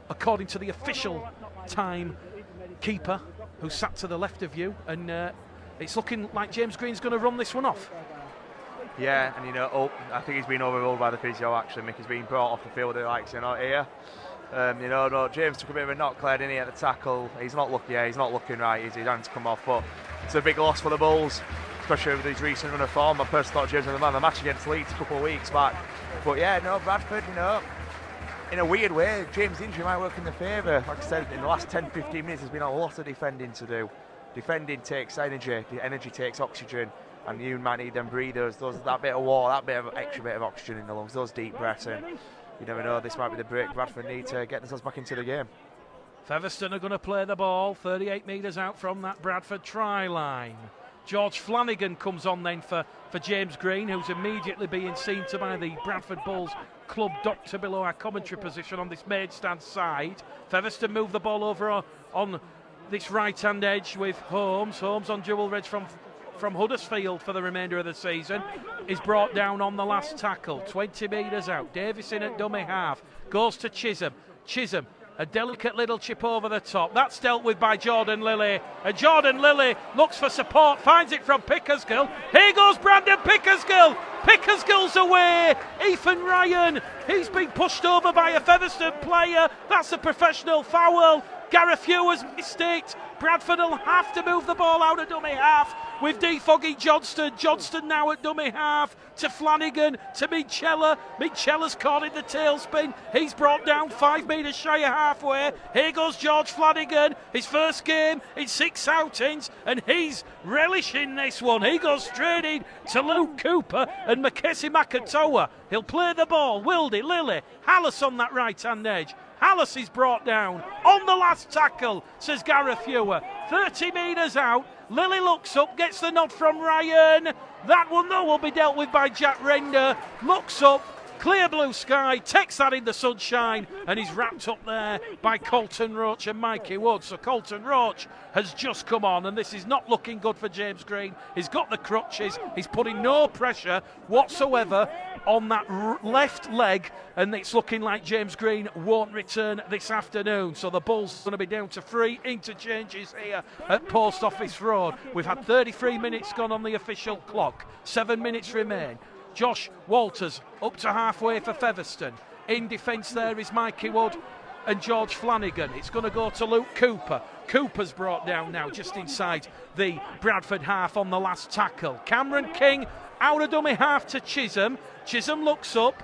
according to the official time keeper, who sat to the left of you, and it's looking like James Green's going to run this one off. Yeah, and I think he's been overruled by the physio. Actually, Mick has been brought off the field. Like, here. No, James took a bit of a knock, cleared in at the tackle. He's not looking right. He's having to come off, but it's a big loss for the Bulls, especially with his recent run of form. I personally thought James was the man of the match against Leeds a couple of weeks back. But yeah, no, Bradford, in a weird way, James' injury might work in the favour. Like I said, in the last 10-15 minutes, there's been a lot of defending to do. Defending takes energy, the energy takes oxygen, and you might need them breathers, that bit of water, that bit of extra bit of oxygen in the lungs, those deep breaths in. You never know, this might be the break Bradford need to get themselves back into the game. Featherstone are going to play the ball 38 metres out from that Bradford try line. George Flanagan comes on then for James Green, who's immediately being seen to by the Bradford Bulls club doctor below our commentary position on this main stand side. Featherstone move the ball over on this right-hand edge with Holmes. Holmes on dual reg from Huddersfield for the remainder of the season is brought down on the last tackle. 20 metres out. Davison at dummy half. Goes to Chisholm. Chisholm, a delicate little chip over the top. That's dealt with by Jordan Lilly. And Jordan Lilly looks for support, finds it from Pickersgill. Here goes Brandon Pickersgill. Pickersgill's away. Ethan Ryan, he's been pushed over by a Featherstone player. That's a professional foul. Gareth Ewers mistaked. Bradford will have to move the ball out of dummy half with Foggy Johnston. Johnston now at dummy half to Flanagan, to Minchella. Minchella's caught in the tailspin. He's brought down 5 metres shy of halfway. Here goes George Flanagan. His first game in 6 outings, and he's relishing this one. He goes straight in to Luke Cooper and Mackenzie Makatoa. He'll play the ball. Wildy, Lilly, Hallis on that right-hand edge. Hallis is brought down on the last tackle, says Gareth Ewer. 30 metres out. Lilly looks up, gets the nod from Ryan. That one, though, will be dealt with by Jack Render. Looks up, clear blue sky, takes that in the sunshine, and he's wrapped up there by Colton Roach and Mikey Wood. So Colton Roach has just come on, and this is not looking good for James Green. He's got the crutches. He's putting no pressure whatsoever on that left leg, and it's looking like James Green won't return this afternoon. So the Bulls are going to be down to 3 interchanges here at Post Office Road. We've had 33 minutes gone on the official clock. 7 minutes remain. Josh Walters up to halfway for Featherstone. In defence there is Mikey Wood and George Flanagan. It's going to go to Luke Cooper. Cooper's brought down now just inside the Bradford half on the last tackle. Cameron King out of dummy half to Chisholm. Chisholm looks up.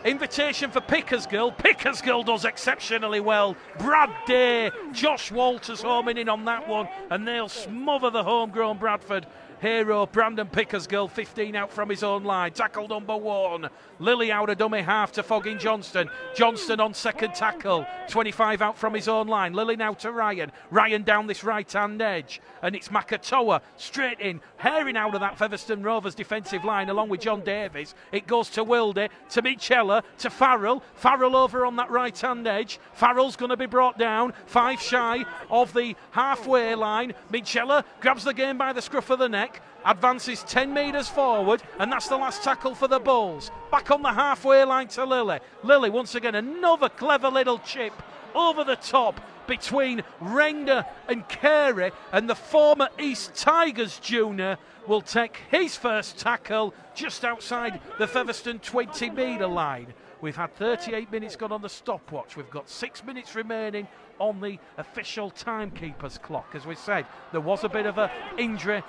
Invitation for Pickersgill. Pickersgill does exceptionally well. Brad Day, Josh Walters homing in on that one, and they'll smother the homegrown Bradford hero Brandon Pickersgill. 15 out from his own line. Tackle number 1. Lilly out of dummy half to Fogging Johnston. Johnston on second tackle. 25 out from his own line. Lilly now to Ryan. Ryan down this right-hand edge. And it's Makatoa straight in, herring out of that Featherstone Rovers defensive line along with John Davies. It goes to Wildy, to Minchella, to Farrell. Farrell over on that right-hand edge. Farrell's going to be brought down 5 shy of the halfway line. Minchella grabs the game by the scruff of the neck, advances 10 metres forward, and that's the last tackle for the Bulls. Back on the halfway line to Lilly. Lilly, once again, another clever little chip over the top between Render and Carey, and the former East Tigers junior will take his first tackle just outside the Featherstone 20 metre line. We've had 38 minutes gone on the stopwatch. We've got 6 minutes remaining on the official timekeeper's clock. As we said, there was a bit of an injury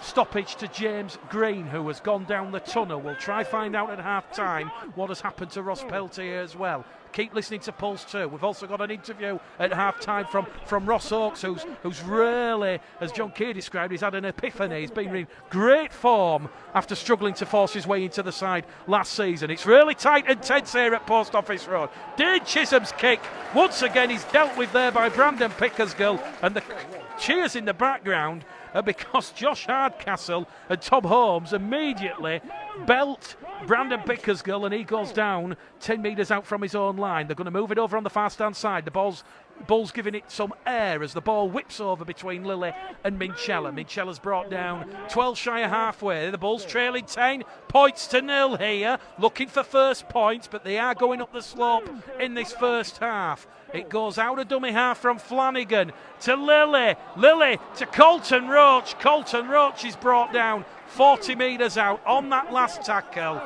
stoppage to James Green, who has gone down the tunnel. We'll try find out at half-time what has happened to Ross Peltier as well. Keep listening to Pulse 2. We've also got an interview at half-time from Ross Oakes, who's really, as John Keir described, he's had an epiphany. He's been in great form after struggling to force his way into the side last season. It's really tight and tense here at Post Office Road. Dane Chisholm's kick, once again, he's dealt with there by Brandon Pickersgill, and the cheers in the background because Josh Hardcastle and Tom Holmes immediately belt Brandon Pickersgill, and he goes down 10 metres out from his own line. They're going to move it over on the far stand side. The ball's giving it some air as the ball whips over between Lily and Minchella. Minchella's brought down 12 shy of halfway. The Bulls trailing 10 points to 0 here, looking for first points, but they are going up the slope in this first half. It goes out of dummy half from Flanagan to Lily. Lily to Colton Roach. Colton Roach is brought down 40 metres out on that last tackle.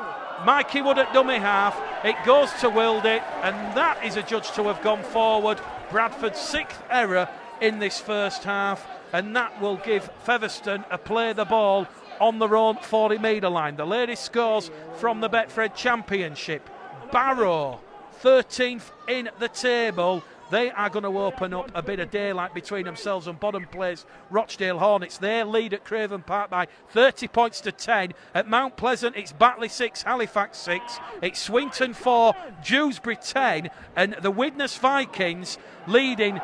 Mikey Wood at dummy half. It goes to Wildy, and that is adjudged to have gone forward. Bradford's 6th error in this first half, and that will give Featherstone a play the ball on their own 40 metre line. The latest scores from the Betfred Championship. Barrow, 13th in the table. They are going to open up a bit of daylight between themselves and bottom place Rochdale Hornets. They lead at Craven Park by 30 points to 10. At Mount Pleasant, it's Batley 6, Halifax 6. It's Swinton 4, Dewsbury 10. And the Widnes Vikings leading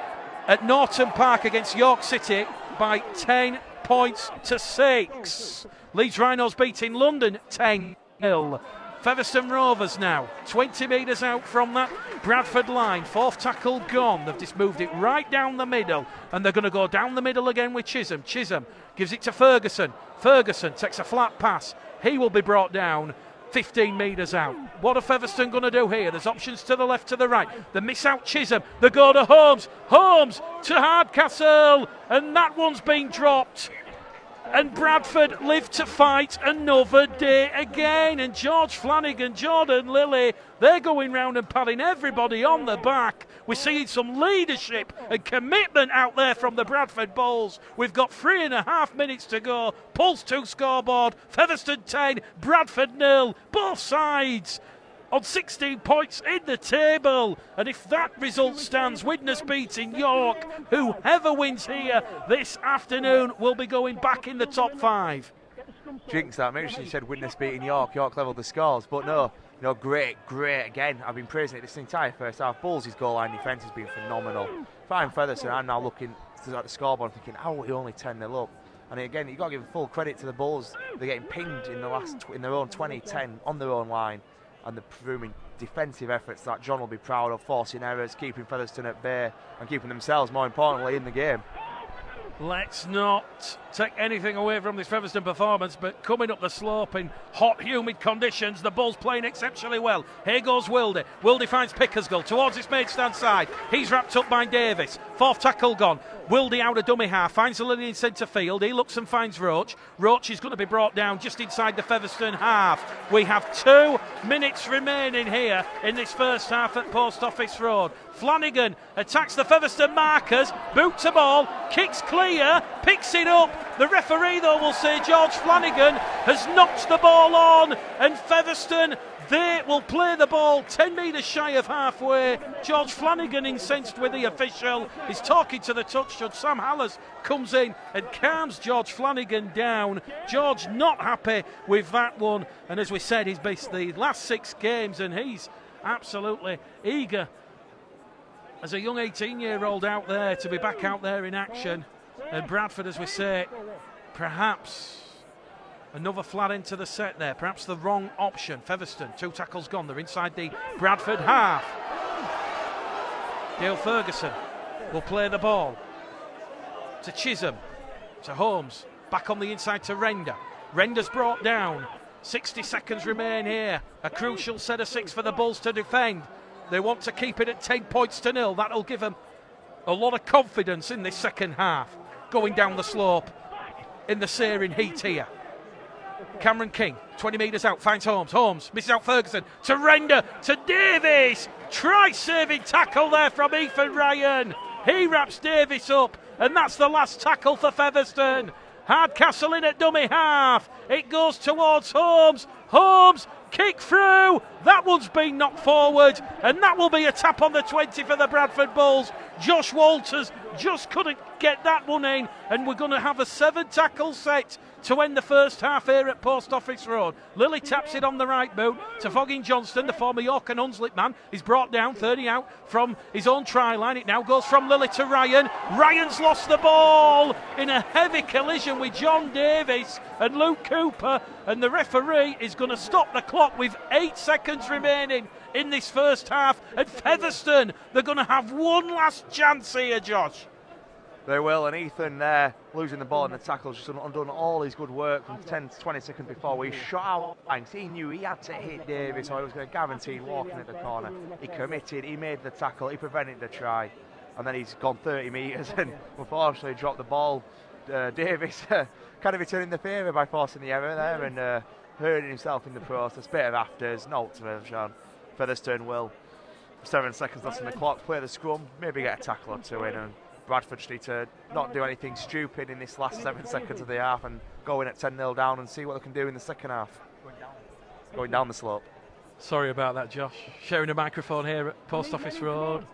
at Norton Park against York City by 10 points to 6. Leeds Rhinos beating London 10-0. Featherstone Rovers now 20 metres out from that Bradford line. 4th tackle gone. They've just moved it right down the middle, and they're going to go down the middle again with Chisholm. Chisholm gives it to Ferguson. Ferguson takes a flat pass. He will be brought down 15 metres out. What are Featherstone going to do here? There's options to the left, to the right. They miss out Chisholm. They go to Holmes. Holmes to Hardcastle, and that one's been dropped. And Bradford live to fight another day again. And George Flanagan, Jordan Lilly, they're going round and patting everybody on the back. We're seeing some leadership and commitment out there from the Bradford Bulls. We've got 3.5 minutes to go. Pulse 2 scoreboard. Featherstone 10, Bradford 0. Both sides on 16 points in the table, and if that result stands, Widnes beating York, whoever wins here this afternoon will be going back in the top 5. Jinx that. Maybe she said Widnes beating York. York levelled the scores, but no, great again. I've been praising it this entire first half. Bulls' goal line defence has been phenomenal. Fine Featherstone, I'm now looking at the scoreboard thinking, how are we only 10-0 up? And again, you've got to give full credit to the Bulls. They're getting pinged in their own 20-10 on their own line, and the proving defensive efforts that John will be proud of, forcing errors, keeping Featherstone at bay, and keeping themselves, more importantly, in the game. Let's not take anything away from this Featherstone performance, but coming up the slope in hot, humid conditions, the Bulls playing exceptionally well. Here goes Wildy. Wildy finds Pickersgill towards his main stand side. He's wrapped up by Davis. 4th tackle gone. Wildy out of dummy half, finds the lily in centre field. He looks and finds Roach. Roach is going to be brought down just inside the Featherstone half. We have 2 minutes remaining here in this first half at Post Office Road. Flanagan attacks the Featherstone markers, boots the ball, kicks clear, picks it up. The referee, though, will say George Flanagan has knocked the ball on, and Featherstone, they will play the ball 10 metres shy of halfway. George Flanagan, incensed with the official, is talking to the touch judge. Sam Hallas comes in and calms George Flanagan down. George not happy with that one, and as we said, he's based the last 6 games, and he's absolutely eager as a young 18-year-old out there to be back out there in action. And Bradford, as we say, perhaps another flat into the set there, perhaps the wrong option. Featherstone, 2 tackles gone, they're inside the Bradford half. Dale Ferguson will play the ball to Chisholm, to Holmes, back on the inside to Render. Render's brought down, 60 seconds remain here, a crucial set of 6 for the Bulls to defend. They want to keep it at 10 points to 0. That'll give them a lot of confidence in this second half, going down the slope in the searing heat here. Cameron King, 20 metres out, finds Holmes. Holmes misses out Ferguson to Render, to Davis. Try-saving tackle there from Ethan Ryan. He wraps Davis up, and that's the last tackle for Featherstone. Hardcastle in at dummy half. It goes towards Holmes. Holmes, kick through. That one's been knocked forward, and that will be a tap on the 20 for the Bradford Bulls. Josh Walters just couldn't get that one in, and we're going to have a 7 tackle set to end the first half here at Post Office Road. Lilly taps it on the right boot to Fogging Johnston, the former York and Hunslet man. He's brought down 30 out from his own try line. It now goes from Lilly to Ryan. Ryan's lost the ball in a heavy collision with John Davis and Luke Cooper, and the referee is going to stop the clock with 8 seconds remaining in this first half. And Featherstone, they're going to have one last chance here, Josh. They will, and Ethan there losing the ball in the tackle, just undone all his good work from 10 to 20 seconds before he shot out lines. He knew he had to hit Davis or he was going to guarantee walking at the corner. He committed, he made the tackle, he prevented the try, and then he's gone 30 metres and unfortunately dropped the ball. Davis kind of returning the favour by forcing the error there and hurting himself in the process. Bit of afters, no observation. Featherstone will, 7 seconds left on the clock, play the scrum, maybe get a tackle or two in, and Bradford just need to not do anything stupid in this last 7 seconds of the half and go in at 10-0 down and see what they can do in the second half. Going down the slope. Sorry about that, Josh. Sharing a microphone here at Post Office Road.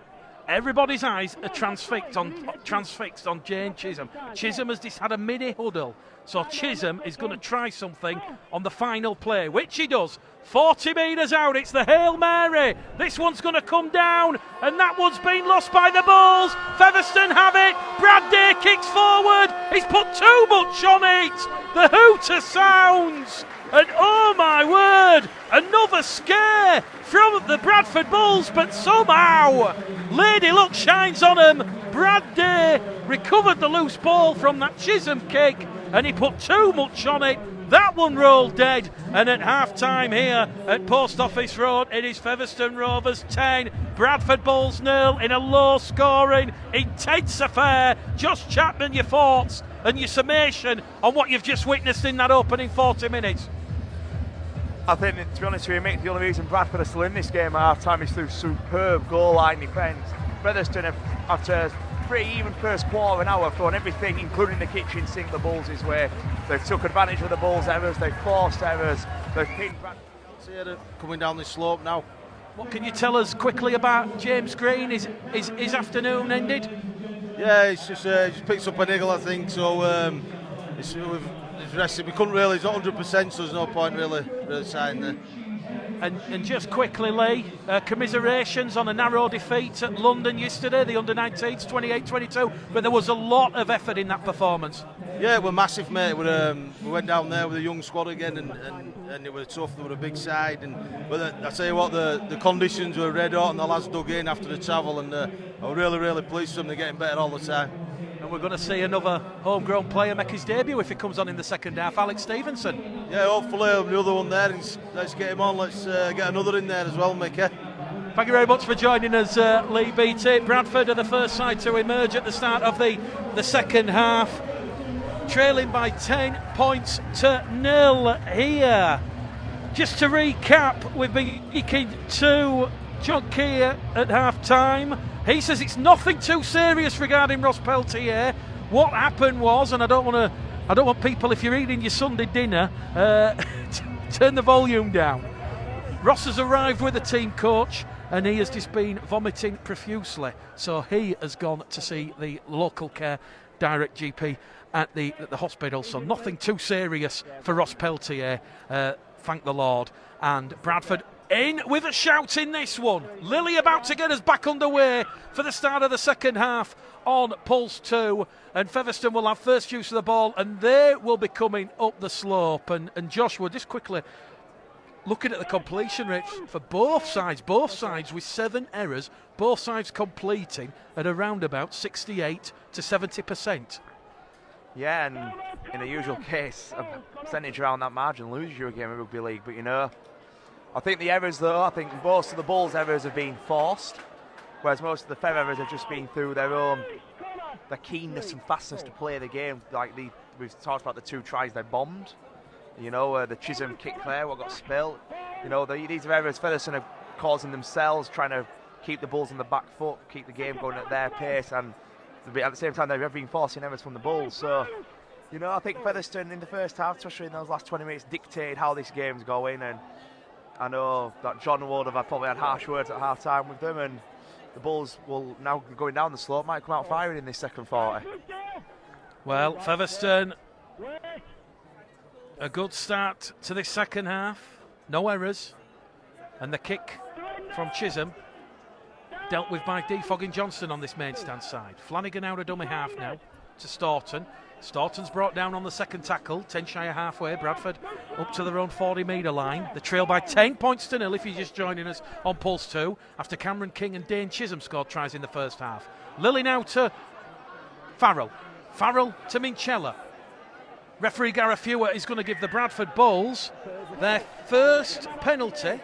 Everybody's eyes are transfixed on Jane Chisholm. Chisholm has just had a mini huddle, so Chisholm is going to try something on the final play, which he does. 40 metres out, it's the Hail Mary. This one's going to come down, and that one's been lost by the Bulls. Featherstone have it. Brad Day kicks forward. He's put too much on it. The hooter sounds, and oh my word, another scare from the Bradford Bulls, but somehow Lady Luck shines on him. Brad Day recovered the loose ball from that Chisholm kick, and he put too much on it. That one rolled dead, and at half-time here at Post Office Road, it is Featherstone Rovers 10, Bradford Bulls 0 in a low-scoring, intense affair. Josh Chapman, your thoughts and your summation on what you've just witnessed in that opening 40 minutes? I think, to be honest with you, Mick, the only reason Bradford are still in this game at half-time is through superb goal-line defence. Featherstone have, after pretty even first quarter, an hour, thrown everything, including the kitchen sink, the Bulls' way. They've took advantage of the Bulls' errors, they've forced errors, they've pinned Bradford. Coming down this slope now. What can you tell us quickly about James Green? Is his afternoon ended? Yeah, it's just picked up a niggle, I think, so he's rested. We couldn't really, he's not 100%, so there's no point really signing there. And just quickly, Lee, commiserations on a narrow defeat at London yesterday, the under-19s, 28-22, but there was a lot of effort in that performance. Yeah, it was massive, mate. We went down there with a young squad again, and it was tough. They were a big side, but I tell you what, the conditions were red hot, and the lads dug in after the travel, and I was really, really pleased with them. They're getting better all the time. And we're going to see another homegrown player make his debut if he comes on in the second half, Alex Stevenson. Yeah, hopefully the other one there. Let's get him on. Let's get another in there as well, Mickey. Thank you very much for joining us, Lee BT. Bradford are the first side to emerge at the start of the second half, trailing by 10 points to 0 here. Just to recap, we've been speaking to John Keir at half-time. He says it's nothing too serious regarding Ross Peltier. What happened was, and I don't want people, if you're eating your Sunday dinner, turn the volume down. Ross has arrived with the team coach, and he has just been vomiting profusely. So he has gone to see the local care direct GP at the hospital. So nothing too serious for Ross Peltier. Thank the Lord. And Bradford in with a shout in this one. Lilly about to get us back underway for the start of the second half on Pulse 2, and Featherstone will have first use of the ball, and they will be coming up the slope. And Joshua, just quickly looking at the completion rates for both sides with 7 errors, both sides completing at around about 68 to 70%. Yeah, and in the usual case, a percentage around that margin loses you a game of rugby league. But you know, I think the errors, though, I think most of the Bulls' errors have been forced, whereas most of the Fev errors have just been through their keenness and fastness to play the game. Like we've talked about the 2 tries they bombed. You know, the Chisholm kick there, what got spilled. You know, these are errors Featherstone are causing themselves, trying to keep the Bulls on the back foot, keep the game going at their pace, and at the same time they've been forcing errors from the Bulls. So, you know, I think Featherstone in the first half, especially in those last 20 minutes, dictated how this game's going. And I know that John would have probably had harsh words at half time with them, and the Bulls will now, going down the slope, might come out firing in this second 40. Well, Featherstone A good start to this second half. No errors. And the kick from Chisholm dealt with by Defogging Johnson on this main stand side. Flanagan out of dummy half now to Staunton. Staunton's brought down on the second tackle, 10 shy of halfway. Bradford up to their own 40-metre line. The trail by 10 points to nil if you're just joining us on Pulse 2 after Cameron King and Dane Chisholm scored tries in the first half. Lilly now to Farrell. Farrell to Minchella. Referee Gareth Fewer is going to give the Bradford Bulls their first penalty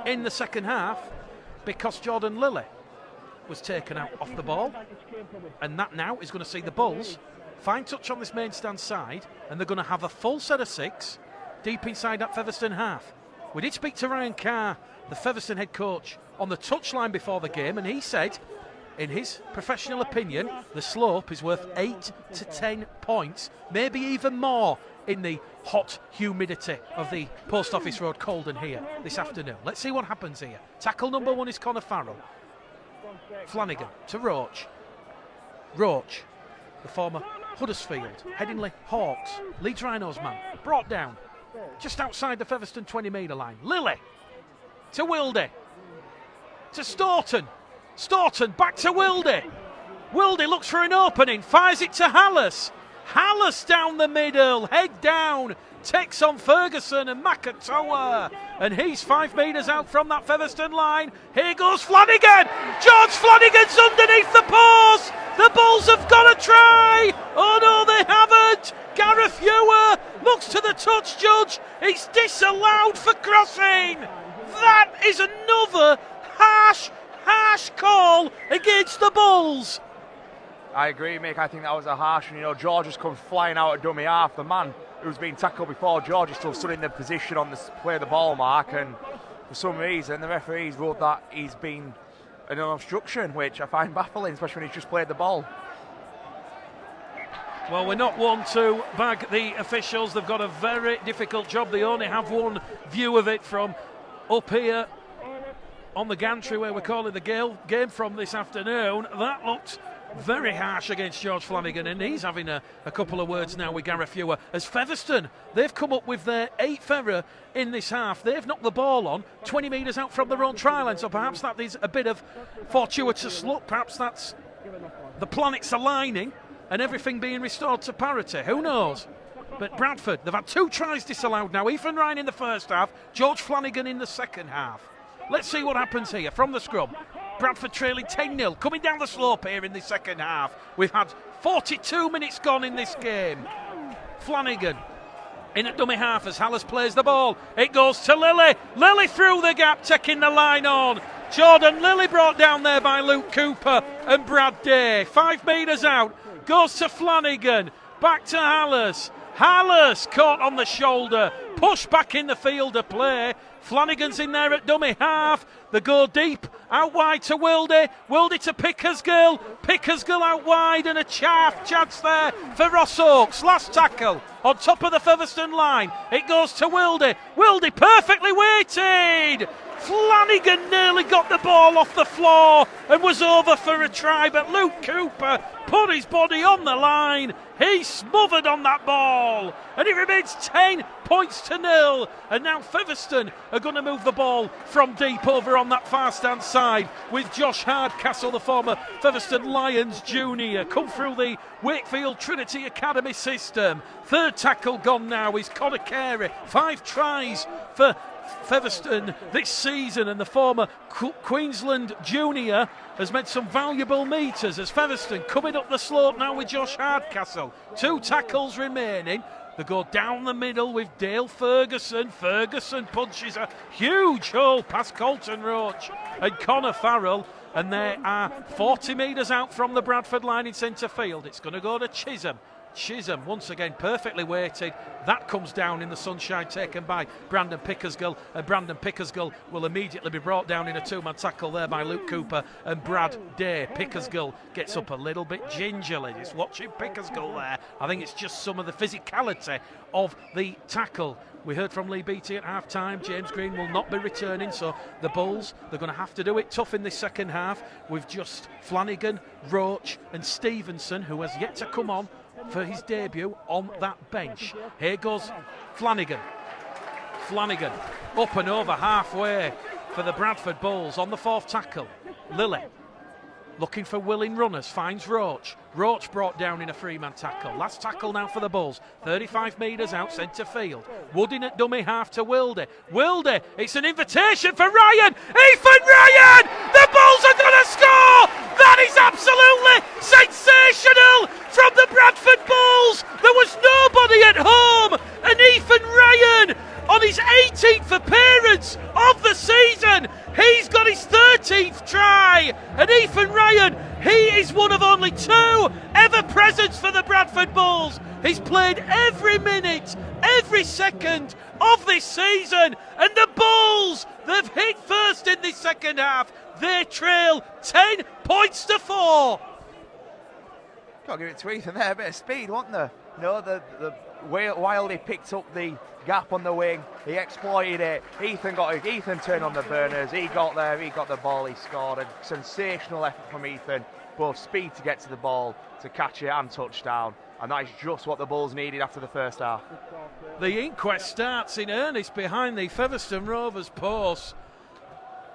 in the second half because Jordan Lilly was taken out off the ball, and that now is going to see the Bulls fine touch on this main stand side, and they're going to have a full set of 6 deep inside that Featherstone half. We did speak to Ryan Carr, the Featherstone head coach, on the touchline before the game, and he said, in his professional opinion, the slope is worth 8 to 10 points, maybe even more in the hot humidity of the Post Office Road Colden here this afternoon. Let's see what happens here. Tackle number 1 is Connor Farrell. Flanagan to Roach. Roach, the former Huddersfield, Headingley Hawks, Leeds Rhinos man, brought down just outside the Featherstone 20-metre line. Lilly to Wildy, to Staunton. Staunton back to Wildy. Wildy looks for an opening, fires it to Hallis. Hallis down the middle, head down, takes on Ferguson and Makatoa, and he's 5 metres out from that Featherstone line. Here goes Flanagan. George Flanagan's underneath the post. The Bulls have got a try. Oh no, they haven't. Gareth Fewer looks to the touch judge. It's disallowed for crossing. That is another harsh call against the Bulls. I agree, Mick. I think that was a harsh one. George has come flying out of dummy half. The man who's been tackled before George is still stood in the position on the play the ball mark, and for some reason the referees ruled that he's been an obstruction, which I find baffling, especially when he's just played the ball. Well, we're not one to bag the officials. They've got a very difficult job. They only have one view of it from up here on the gantry where we're calling the game from this afternoon. That looked very harsh against George Flanagan, and he's having a couple of words now with Gareth Fewer. As Featherstone, they've come up with their 8th error in this half. They've knocked the ball on 20 metres out from their own try line, so perhaps that is a bit of fortuitous luck. Perhaps that's the planets aligning and everything being restored to parity. Who knows? But Bradford, they've had 2 tries disallowed now. Ethan Ryan in the first half, George Flanagan in the second half. Let's see what happens here from the scrum. Bradford trailing 10-0, coming down the slope here in the second half. We've had 42 minutes gone in this game. Flanagan in at dummy half as Hallis plays the ball. It goes to Lilly. Lilly through the gap, taking the line on. Jordan Lilly brought down there by Luke Cooper and Brad Day. 5 metres out, goes to Flanagan, back to Hallis. Hallis caught on the shoulder, pushed back in the field of play. Flanagan's in there at dummy half. They go deep, out wide to Wildy. Wildy to Pickersgill. Pickersgill out wide, and a chance there for Ross Oakes. Last tackle on top of the Featherstone line. It goes to Wildy. Wildy perfectly weighted. Flanagan nearly got the ball off the floor and was over for a try, but Luke Cooper put his body on the line. He smothered on that ball, and it remains 10 points to 0. And now Featherstone are going to move the ball from deep over on that far stand side with Josh Hardcastle, the former Featherstone Lions junior, come through the Wakefield Trinity Academy system. 3rd tackle gone now is Connor Carey. 5 tries for Featherstone this season, and the former Queensland junior has made some valuable metres as Featherstone coming up the slope now with Josh Hardcastle. 2 tackles remaining. They go down the middle with Dale Ferguson. Ferguson punches a huge hole past Colton Roach and Connor Farrell, and they are 40 metres out from the Bradford line in centre field. It's going to go to Chisholm. Chisholm once again perfectly weighted. That comes down in the sunshine, taken by Brandon Pickersgill, and Brandon Pickersgill will immediately be brought down in a 2-man tackle there by Luke Cooper and Brad Day. Pickersgill gets up a little bit gingerly. Just watching Pickersgill there. I think it's just some of the physicality of the tackle. We heard from Lee Beattie at half-time. James Green will not be returning, so the Bulls, they're going to have to do it tough in this second half with just Flanagan, Roach and Stevenson, who has yet to come on for his debut on that bench. Here goes Flanagan. Flanagan up and over halfway for the Bradford Bulls on the 4th tackle. Lilly looking for willing runners, finds Roach. Roach brought down in a three-man tackle. Last tackle now for the Bulls. 35 metres out centre field. Wooding at dummy half to Wilde. Wilde, it's an invitation for Ryan. Ethan Ryan! The Bulls are going to score! That is absolutely sensational from the Bradford Bulls. There was nobody at home, and Ethan Ryan, on his 18th appearance of the season, he's got his 13th try. And Ethan Ryan, he is one of only 2 ever presents for the Bradford Bulls. He's played every minute, every second of this season. And the Bulls, they've hit first in this second half. They trail 10 points to 4. Got to give it to Ethan there, a bit of speed, wasn't there? No, the while he picked up the gap on the wing, he exploited it. Ethan turned on the burners. He got there, he got the ball, he scored. A sensational effort from Ethan, both speed to get to the ball, to catch it, and touchdown. And that is just what the Bulls needed after the first half. The inquest starts in earnest behind the Featherstone Rovers post.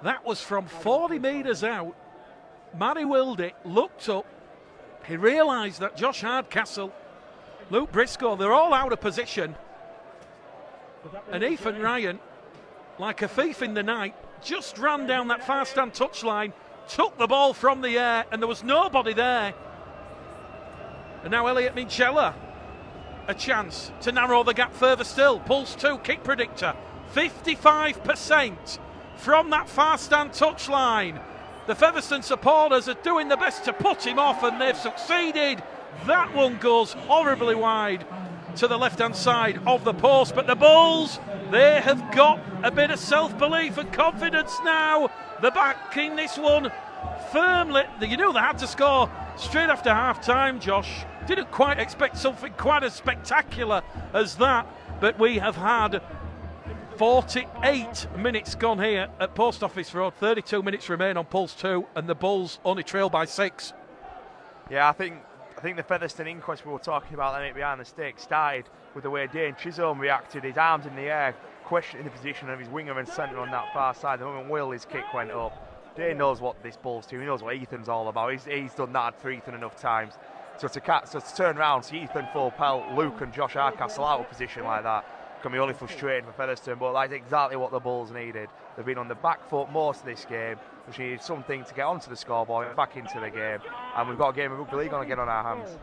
That was from 40 metres out. Matty Wilde looked up. He realised that Josh Hardcastle, Luke Briscoe, they're all out of position. And Ethan Ryan, like a thief in the night, just ran down that far stand touchline, took the ball from the air, and there was nobody there. And now Elliot Minchella, a chance to narrow the gap further still. Pulse 2 kick predictor, 55% from that far stand touchline. The Featherstone supporters are doing their best to put him off, and they've succeeded. That one goes horribly wide to the left-hand side of the post, but the Bulls, they have got a bit of self-belief and confidence now. They're backing this one firmly. You knew they had to score straight after half-time, Josh. Didn't quite expect something quite as spectacular as that, but we have had 48 minutes gone here at Post Office Road. 32 minutes remain on Pulse 2, and the Bulls only trail by 6. Yeah, I think the Featherstone inquest we were talking about a minute behind the stick started with the way Dane Chisholm reacted, his arms in the air, questioning the position of his winger and centre on that far side. The moment Will's kick went up, Dane knows what this Bulls do. He knows what Ethan's all about. He's done that for Ethan enough times. So to turn around, see Ethan full pelt, Luke and Josh Hardcastle out of position like that can be only frustrating for Featherstone, but that's exactly what the Bulls needed. They've been on the back foot most of this game, which needed something to get onto the scoreboard, back into the game, and we've got a game of rugby league on again on our hands.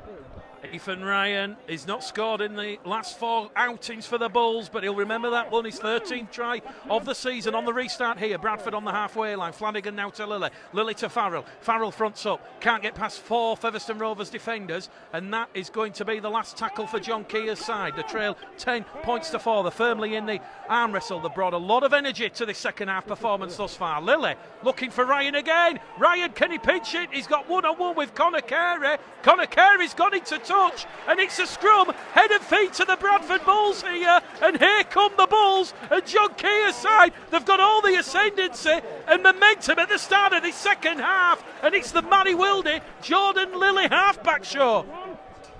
Ethan Ryan is not scored in the last 4 outings for the Bulls, but he'll remember that one, his 13th try of the season. On the restart here, Bradford on the halfway line. Flanagan now to Lilly. Lilly to Farrell. Farrell fronts up. Can't get past 4 Featherstone Rovers defenders, and that is going to be the last tackle for John Keir's side. The trail 10 points to 4. They're firmly in the arm wrestle. They've brought a lot of energy to this second half performance thus far. Lilly looking for Ryan again. Ryan, can he pinch it? He's got one-on-one with Connor Carey. Connor Carey's got into touch, and it's a scrum, head and feet to the Bradford Bulls here, and here come the Bulls, and John Keir's side, they've got all the ascendancy and momentum at the start of this second half, and it's the Matty Wilde, Jordan Lilly halfback show.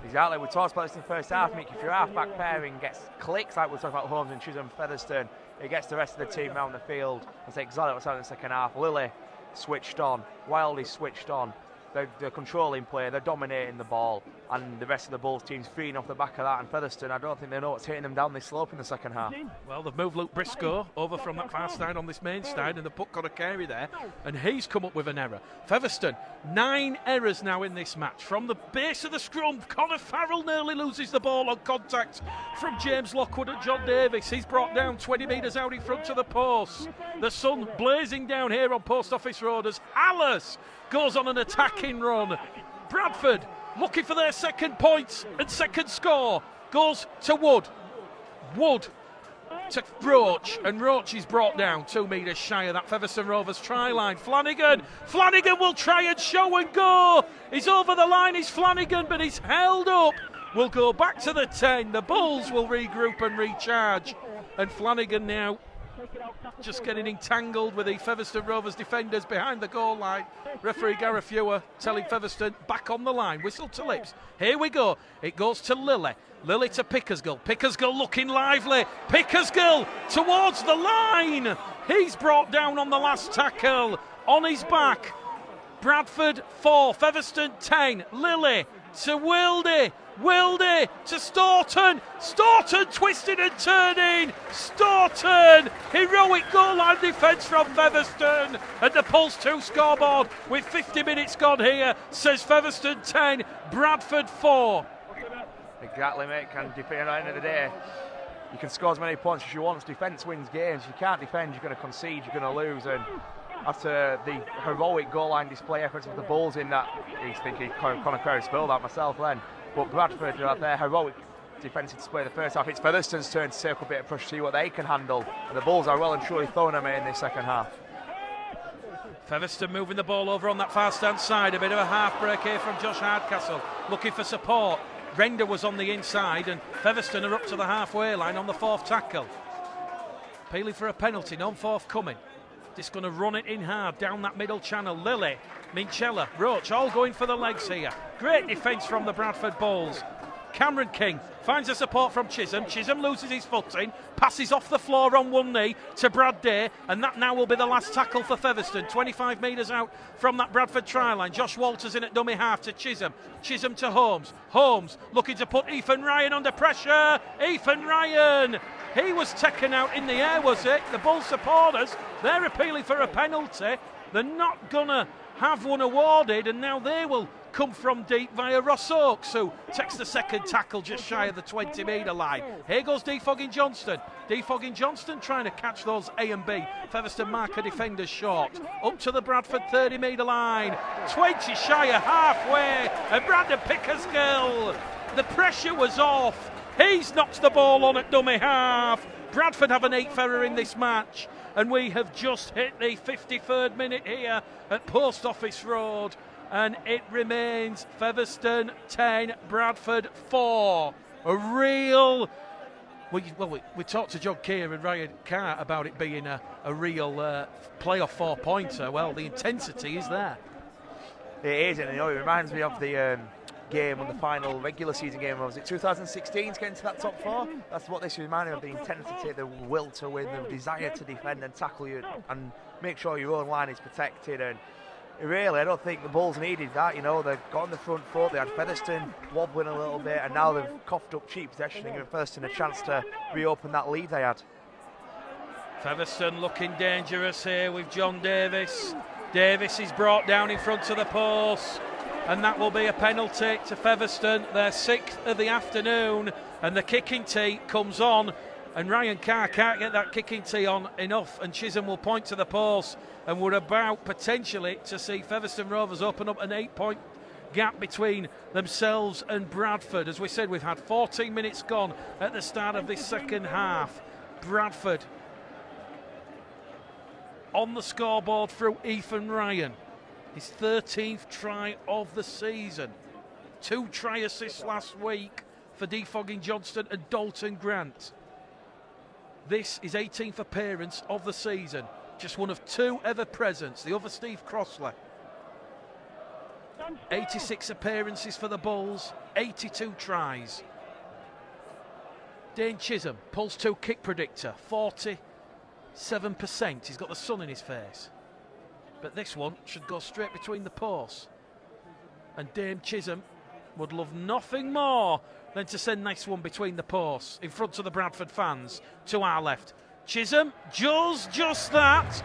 Exactly, we talked about this in the first half, Mick. If your halfback pairing gets clicks, like we're talking about Holmes and Chisholm Featherstone, it gets the rest of the team around the field. That's exactly what's happening in the second half. Lilly switched on, Wilde switched on. They're controlling play, they're dominating the ball, and the rest of the Bulls team's feeding off the back of that. And Featherstone, I don't think they know what's hitting them down this slope in the second half. Well, they've moved Luke Briscoe over from that far side on this main side, and they've put Connor Carey there, and he's come up with an error. Featherstone, 9 errors now in this match. From the base of the scrum, Connor Farrell nearly loses the ball on contact from James Lockwood and John Davis. He's brought down 20 metres out in front of the post. The sun blazing down here on Post Office Road as Alice goes on an attacking run. Bradford looking for their second points and second score. Goes to Wood. Wood to Roach, and Roach is brought down 2 metres shy of that Featherstone Rovers try line. Flanagan will try and show and go. He's over the line, he's Flanagan, but he's held up. We'll go back to the 10. The Bulls will regroup and recharge. And Flanagan now just getting entangled with the Featherstone Rovers defenders behind the goal line. Referee Gareth Ewer telling Featherstone back on the line. Whistle to lips. Here we go. It goes to Lily. Lily to Pickersgill. Pickersgill looking lively. Pickersgill towards the line. He's brought down on the last tackle. On his back. Bradford 4, Featherstone 10. Lily to Wildy. Wildy to Staunton. Staunton twisting and turning. Staunton. Heroic goal line defence from Featherstone. And the Pulse 2 scoreboard with 50 minutes gone here says Featherstone 10, Bradford 4. Exactly, mate. Can defend at the end of the day. You can score as many points as you want. Defence wins games. You can't defend, you're going to concede, you're going to lose. And after the heroic goal line display efforts of the Bulls in that, he's thinking Conor Query spilled that myself then. But Bradford are their heroic defensive display the first half. It's Featherstone's turn to take a bit of pressure, see what they can handle. And the Bulls are well and truly throwing them in this second half. Featherstone moving the ball over on that far stand side. A bit of a half break here from Josh Hardcastle. Looking for support. Render was on the inside and Featherstone are up to the halfway line on the fourth tackle. Appealing for a penalty, none forthcoming. Just going to run it in hard down that middle channel. Lily, Minchella, Roach all going for the legs here. Great defence from the Bradford Bulls. Cameron King finds the support from Chisholm. Chisholm loses his footing, passes off the floor on one knee to Brad Day, and that now will be the last tackle for Featherstone. 25 metres out from that Bradford try line. Josh Walters in at dummy half to Chisholm. Chisholm to Holmes. Holmes looking to put Ethan Ryan under pressure. Ethan Ryan! He was taken out in the air, was it? The Bull supporters, they're appealing for a penalty. They're not going to have one awarded, and now they will come from deep via Ross Oakes, who takes the second tackle just shy of the 20-metre line. Here goes Defogging Johnston. Defogging Johnston trying to catch those A and B Featherstone marker defenders short. Up to the Bradford 30-metre line. 20 shy of halfway, and Brandon Pickersgill. The pressure was off. He's knocked the ball on at dummy half. Bradford have an 8th error in this match, and we have just hit the 53rd minute here at Post Office Road, and it remains Featherstone 10, Bradford 4. A real... We talked to John Keir and Ryan Carr about it being a real playoff 4-pointer. Well, the intensity is there. It is, and it reminds me of the game on the final regular season game. Was it 2016 to get into that top 4? That's what this reminded me of, the intensity, the will to win, the desire to defend and tackle you and make sure your own line is protected. And really, I don't think the Bulls needed that. You know, they've got on the front foot, they had Featherstone wobbling a little bit, and now they've coughed up cheap possession and given Featherstone a chance to reopen that lead they had. Featherstone looking dangerous here with John Davis. Davis is brought down in front of the post, and that will be a penalty to Featherstone, their 6th of the afternoon, and the kicking tee comes on, and Ryan Carr can't get that kicking tee on enough, and Chisholm will point to the post, and we're about potentially to see Featherstone Rovers open up an 8-point gap between themselves and Bradford. As we said, we've had 14 minutes gone at the start of this second half. Bradford on the scoreboard through Ethan Ryan. His 13th try of the season. 2 try assists last week for Defogging Johnston and Dalton Grant. This is 18th appearance of the season. Just one of 2 ever presents, the other Steve Crossley. 86 appearances for the Bulls, 82 tries. Dane Chisholm, Pulse 2 kick predictor, 47%. He's got the sun in his face. But this one should go straight between the posts. And Dame Chisholm would love nothing more than to send this one between the posts in front of the Bradford fans to our left. Chisholm does just that.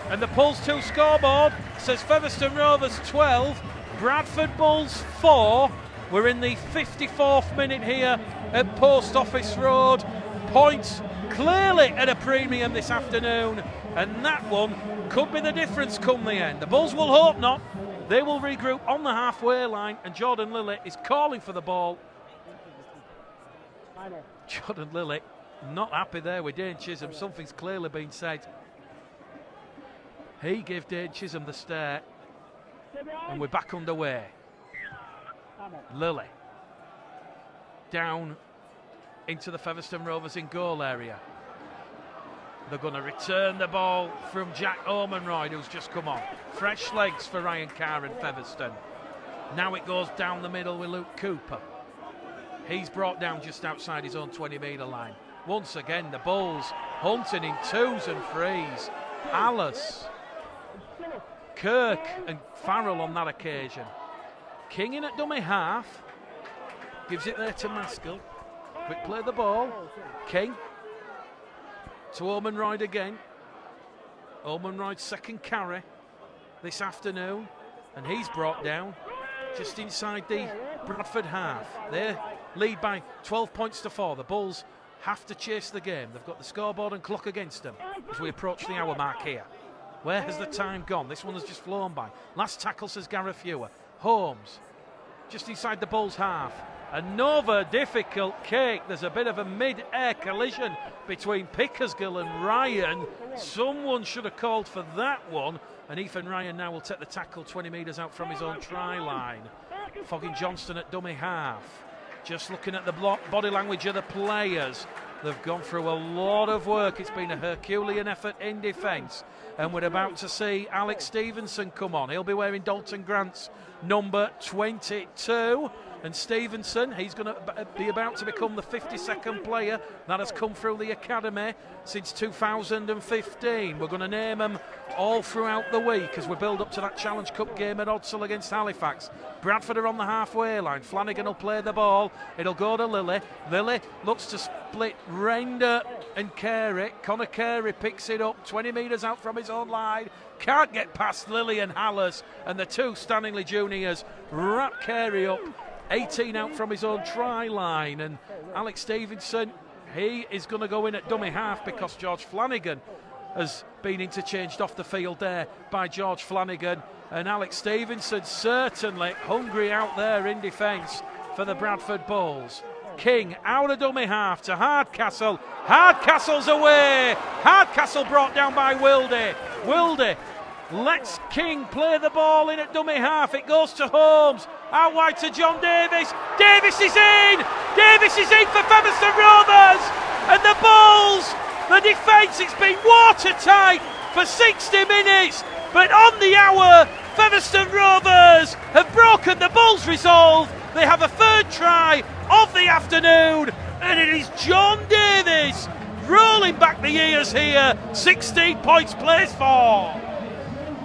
And the Pulse 2 scoreboard says Featherstone Rovers 12, Bradford Bulls 4. We're in the 54th minute here at Post Office Road. Points clearly at a premium this afternoon, and that one could be the difference come the end. The Bulls will hope not. They will regroup on the halfway line, and Jordan Lilly is calling for the ball. Jordan Lilly not happy there with Dane Chisholm. Something's clearly been said. He gave Dane Chisholm the stare, and we're back underway. Lilly down into the Featherstone Rovers in goal area. They're going to return the ball from Jack Ormonroyd, who's just come on. Fresh legs for Ryan Carr and Featherstone. Now it goes down the middle with Luke Cooper. He's brought down just outside his own 20-metre line. Once again, the Bulls hunting in 2s and 3s. Alice, Kirk and Farrell on that occasion. King in at dummy half. Gives it there to Maskell. Quick play the ball. King to Ormonroyd again. Ormonroyd's second carry this afternoon. And he's brought down just inside the Bradford half. They lead by 12 points to 4. The Bulls have to chase the game. They've got the scoreboard and clock against them as we approach the hour mark here. Where has the time gone? This one has just flown by. Last tackle, says Gareth Fewer. Holmes, just inside the Bulls' half. Another difficult kick. There's a bit of a mid-air collision between Pickersgill and Ryan. Someone should have called for that one. And Ethan Ryan now will take the tackle 20 metres out from his own try line. Fogging Johnston at dummy half. Just looking at the body language of the players. They've gone through a lot of work. It's been a Herculean effort in defence. And we're about to see Alex Stevenson come on. He'll be wearing Dalton Grant's number 22. And Stevenson, he's going to be about to become the 52nd player that has come through the academy since 2015. We're going to name them all throughout the week as we build up to that Challenge Cup game at Odsal against Halifax. Bradford are on the halfway line. Flanagan will play the ball. It'll go to Lilly. Lilly looks to split Render and Carey. Connor Carey picks it up 20 metres out from his own line. Can't get past Lilly and Hallas. And the two Stanley juniors wrap Carey up 18 out from his own try line. And Alex Stevenson, he is going to go in at dummy half because George Flanagan has been interchanged off the field there by George Flanagan. And Alex Stevenson certainly hungry out there in defence for the Bradford Bulls. King out of dummy half to Hardcastle. Hardcastle's away. Hardcastle brought down by Wilde. Wilde lets King play the ball in at dummy half. It goes to Holmes. Out wide to John Davis. Davis is in. Davis is in for Featherstone Rovers. And the Bulls, the defence, it's been watertight for 60 minutes. But on the hour, Featherstone Rovers have broken the Bulls' resolve. They have a third try of the afternoon. And it is John Davis rolling back the years here. 16 points plays for.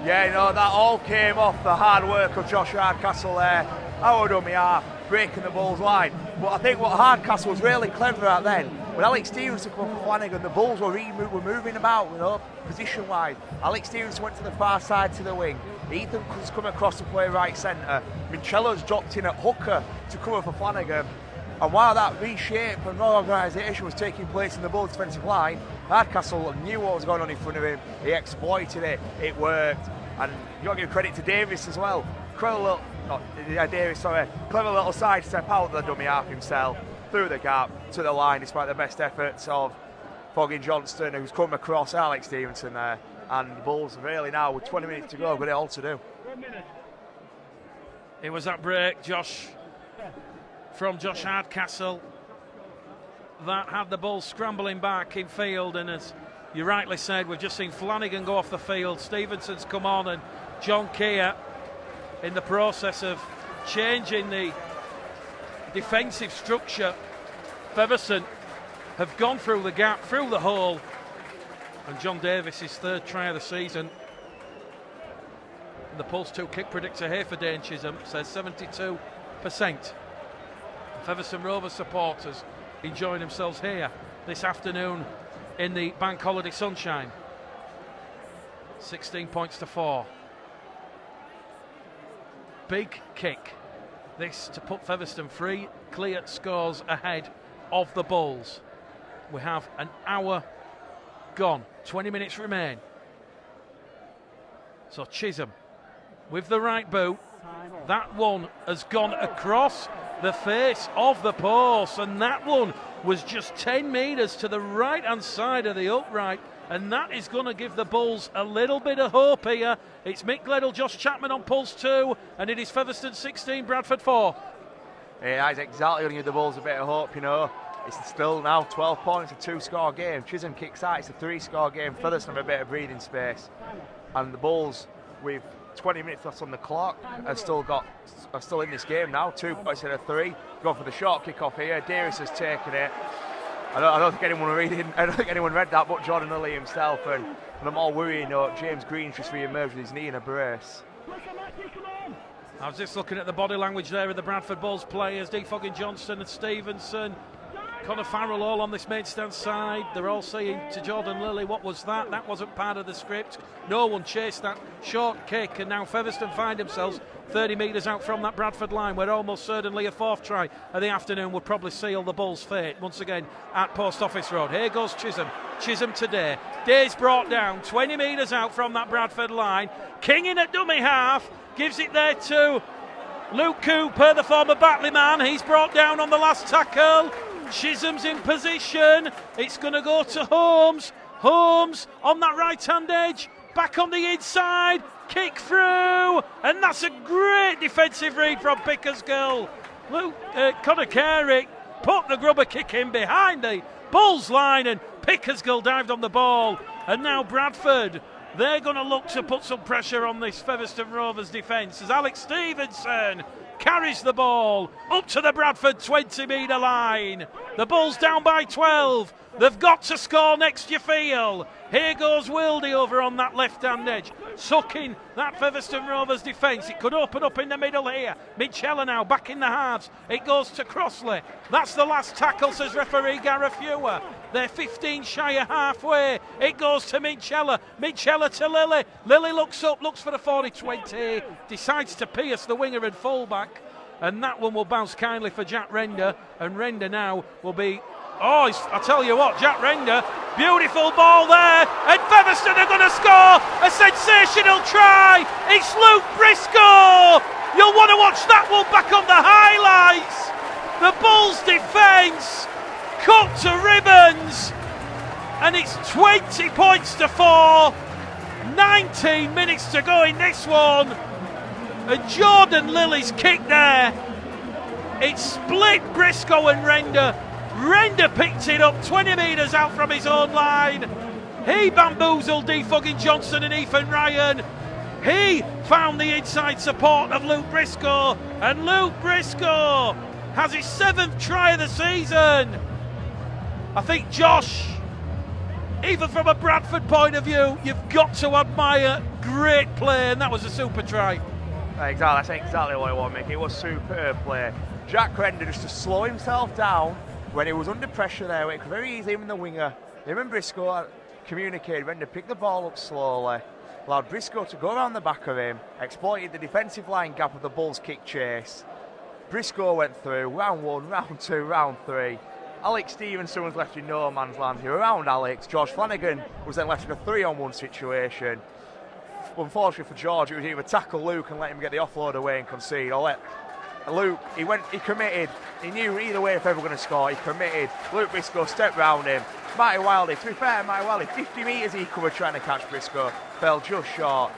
Yeah, you know, that all came off the hard work of Josh Hardcastle there. Out of dummy half, breaking the Bulls' line. But I think what Hardcastle was really clever at then, when Alex Stevenson came up for Flanagan, the Bulls were moving about, you know, position-wise. Alex Stevenson went to the far side to the wing. Ethan was coming across to play right centre. Mincello's dropped in at hooker to cover for Flanagan. And while that reshape and reorganisation was taking place in the Bulls' defensive line, Hardcastle knew what was going on in front of him. He exploited it. It worked. And you've got to give credit to Davis as well. Clever little side step out of the dummy half himself, through the gap to the line, despite the best efforts of Fogging Johnston, who's come across Alex Stevenson there. And the Bulls really now, with 20 minutes to go, got it all to do. It was that break, Josh, from Josh Hardcastle, that had the Bulls scrambling back in field. And as you rightly said, we've just seen Flanagan go off the field. Stevenson's come on, and John Keir, in the process of changing the defensive structure, Featherstone have gone through the gap, through the hole, and John Davis, his third try of the season. And the Pulse 2 kick predictor here for Dane Chisholm says 72%. Featherstone Rovers supporters enjoying themselves here this afternoon in the bank holiday sunshine. 16 points to 4. Big kick, this to put Featherstone 3 clear scores ahead of the Bulls. We have an hour gone, 20 minutes remain. So Chisholm with the right boot. That one has gone across the face of the post, and that one was just 10 metres to the right hand side of the upright. And that is going to give the Bulls a little bit of hope here. It's Mick Gledhill, Josh Chapman on Pulse 2, and it is Featherstone 16, Bradford 4. Yeah, that's exactly going to give the Bulls a bit of hope, you know. It's still now 12 points, a 2-score game. Chisholm kicks out, it's a 3-score game. Featherstone have a bit of breathing space. And the Bulls, with 20 minutes left on the clock, are still in this game now. 2 points instead of 3. Going for the short kick-off here. Darius has taken it. I don't think anyone read that, but Jordan Lilly himself. And on a more worrying note, James Green's just re-emerged with his knee in a brace. I was just looking at the body language there of the Bradford Bulls players. Defoggin Johnson and Stevenson, Connor Farrell all on this main stand side. They're all saying to Jordan Lilly, what was that? That wasn't part of the script. No one chased that short kick, and now Featherstone find themselves 30 metres out from that Bradford line, where almost certainly a 4th try of the afternoon would probably seal the Bulls' fate once again at Post Office Road. Here goes Chisholm. Chisholm today. Day's brought down 20 metres out from that Bradford line. King in at dummy half. Gives it there to Luke Cooper, the former Batley man. He's brought down on the last tackle. Chisholm's in position. It's going to go to Holmes. Holmes on that right-hand edge. Back on the inside. Kick through. And that's a great defensive read from Pickersgill. Conor Carey put the grubber kick in behind the Bulls line, and Pickersgill dived on the ball. And now Bradford, they're going to look to put some pressure on this Featherstone Rovers defence as Alex Stevenson carries the ball up to the Bradford 20-metre line. The Bulls down by 12. They've got to score next, you feel. Here goes Wildy over on that left-hand edge, sucking that Featherstone Rovers defence. It could open up in the middle here. Minchella now back in the halves. It goes to Crossley. That's the last tackle, says referee Gareth Ewer. They're 15 shy of halfway. It goes to Minchella. Minchella to Lilly. Lilly looks up, looks for the 40-20. Decides to pierce the winger and fullback. And that one will bounce kindly for Jack Render. And Render now will be... I tell you what, Jack Render, beautiful ball there, and Featherstone are going to score a sensational try. It's Luke Briscoe. You'll want to watch that one back on the highlights. The Bulls' defence cut to ribbons, and it's 20 points to 4. 19 minutes to go in this one, and Jordan Lilly's kick there. It split Briscoe and Render. Render picked it up 20 metres out from his own line. He bamboozled Defoggin Johnson and Ethan Ryan. He found the inside support of Luke Briscoe, and Luke Briscoe has his 7th try of the season. I think, Josh, even from a Bradford point of view, you've got to admire great play, and that was a super try. Exactly, that's exactly what I want to make. It was superb play. Jack Render just to slow himself down when he was under pressure there. It was very easy, him and the winger. Him and Briscoe communicated. Render picked the ball up slowly, allowed Briscoe to go around the back of him, exploited the defensive line gap of the Bulls' kick chase. Briscoe went through, round 1, round 2, round 3. Alex Stevenson was left in no man's land here. Around Alex, George Flanagan was then left in a 3-on-1 situation. Unfortunately for George, it was either tackle Luke and let him get the offload away and concede, or let Luke, he committed. He knew either way if they were going to score, he committed. Luke Briscoe stepped round him. Matty Wiley, to be fair, 50 metres he covered trying to catch Briscoe, fell just short.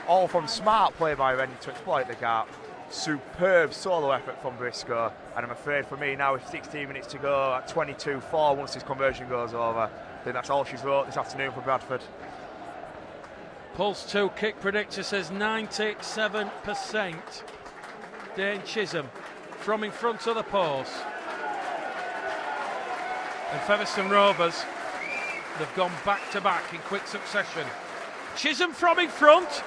All from smart play by Render to exploit the gap. Superb solo effort from Briscoe, and I'm afraid for me now with 16 minutes to go at 22-4 once this conversion goes over, I think that's all she's wrote this afternoon for Bradford. Pulse 2 kick predictor says 97%. Dane Chisholm from in front of the post. And Featherstone Rovers, they've gone back to back in quick succession. Chisholm from in front.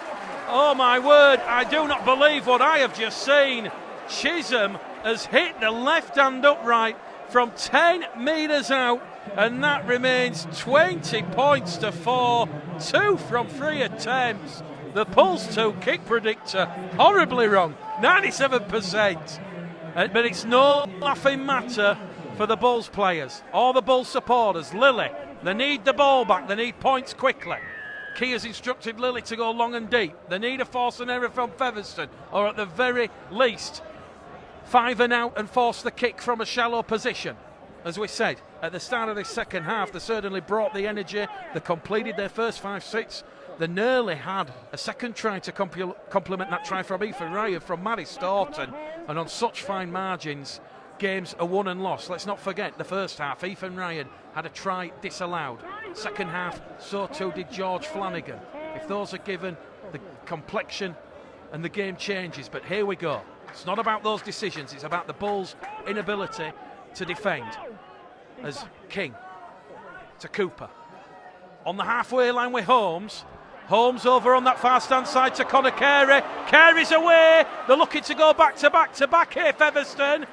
Oh my word, I do not believe what I have just seen. Chisholm has hit the left hand upright from 10 metres out, and that remains 20 points to 4. 2 from 3 attempts. The Pulse 2 kick predictor, horribly wrong, 97%. But it's no laughing matter for the Bulls players or the Bulls supporters. Lilly, they need the ball back, they need points quickly. Key has instructed Lilly to go long and deep. They need a force and error from Featherstone, or at the very least 5 and out and force the kick from a shallow position. As we said at the start of this second half, they certainly brought the energy. They completed their first 5-6. They nearly had a second try to complement that try from Ethan Ryan, from Matty Staunton, and on such fine margins, games are won and lost. Let's not forget the first half, Ethan Ryan had a try disallowed. Second half, so too did George Flanagan. If those are given, the complexion and the game changes. But here we go. It's not about those decisions, it's about the Bulls' inability to defend. As King to Cooper. On the halfway line with Holmes. Holmes over on that far stand side to Conor Carey. Carey's away. They're looking to go back to back here, Featherstone.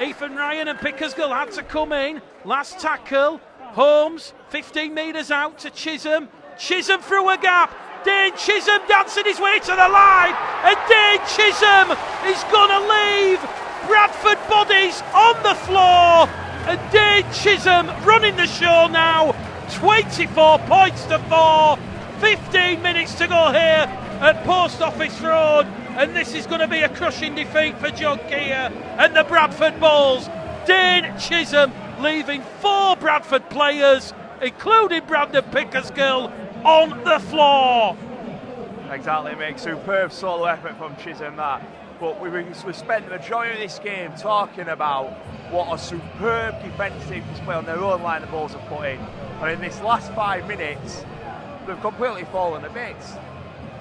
Ethan Ryan and Pickersgill had to come in. Last tackle. Holmes 15 metres out to Chisholm. Chisholm through a gap. Dane Chisholm dancing his way to the line. And Dane Chisholm is going to leave Bradford bodies on the floor. And Dane Chisholm running the show now. 24 points to 4. 15 minutes to go here at Post Office Road, and this is going to be a crushing defeat for John Keir and the Bradford Bulls. Dane Chisholm leaving 4 Bradford players, including Brandon Pickersgill, on the floor. Exactly, mate. Superb solo effort from Chisholm, that. But we spent the majority of this game talking about what a superb defensive display on their own line the Bulls have put in. And in this last 5 minutes, they've completely fallen a bit.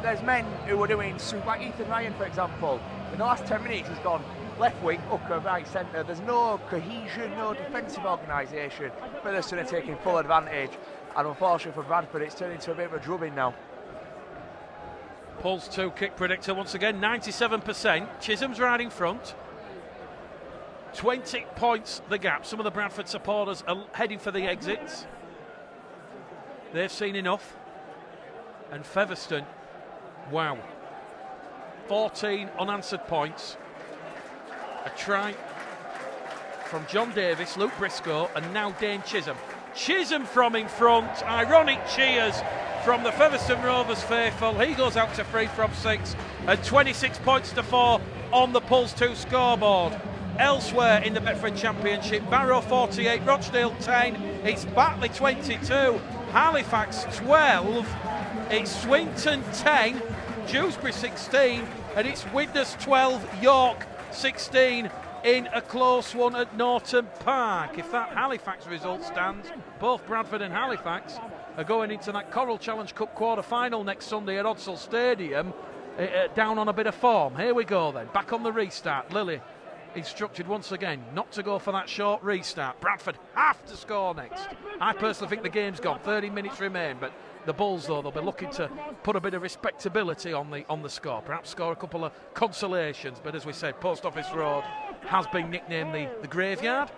There's men who are doing super, like Ethan Ryan, for example. In the last 10 minutes, he's gone left wing, hooker, right centre. There's no cohesion, no defensive organisation. Featherstone are taking full advantage. And unfortunately for Bradford, it's turned into a bit of a drubbing now. Pulse 2 kick predictor once again, 97%. Chisholm's right in front. 20 points the gap. Some of the Bradford supporters are heading for the exits. They've seen enough. And Featherstone, wow. 14 unanswered points. A try from John Davis, Luke Briscoe, and now Dane Chisholm. Chisholm from in front. Ironic cheers from the Featherstone Rovers faithful. He goes out to 3 from 6. And 26 points to 4 on the Pulse 2 scoreboard. Elsewhere in the Betfred Championship, Barrow 48, Rochdale 10. It's Batley 22. Halifax 12, it's Swinton 10, Dewsbury 16, and it's Widnes 12, York 16 in a close one at Norton Park. If that Halifax result stands, both Bradford and Halifax are going into that Coral Challenge Cup quarter-final next Sunday at Odsal Stadium, down on a bit of form. Here we go then, back on the restart. Lily instructed once again not to go for that short restart. Bradford have to score next. I personally think the game's gone. 30 minutes remain, but the Bulls, though, they'll be looking to put a bit of respectability on the score. Perhaps score a couple of consolations. But as we said, Post Office Road has been nicknamed the graveyard.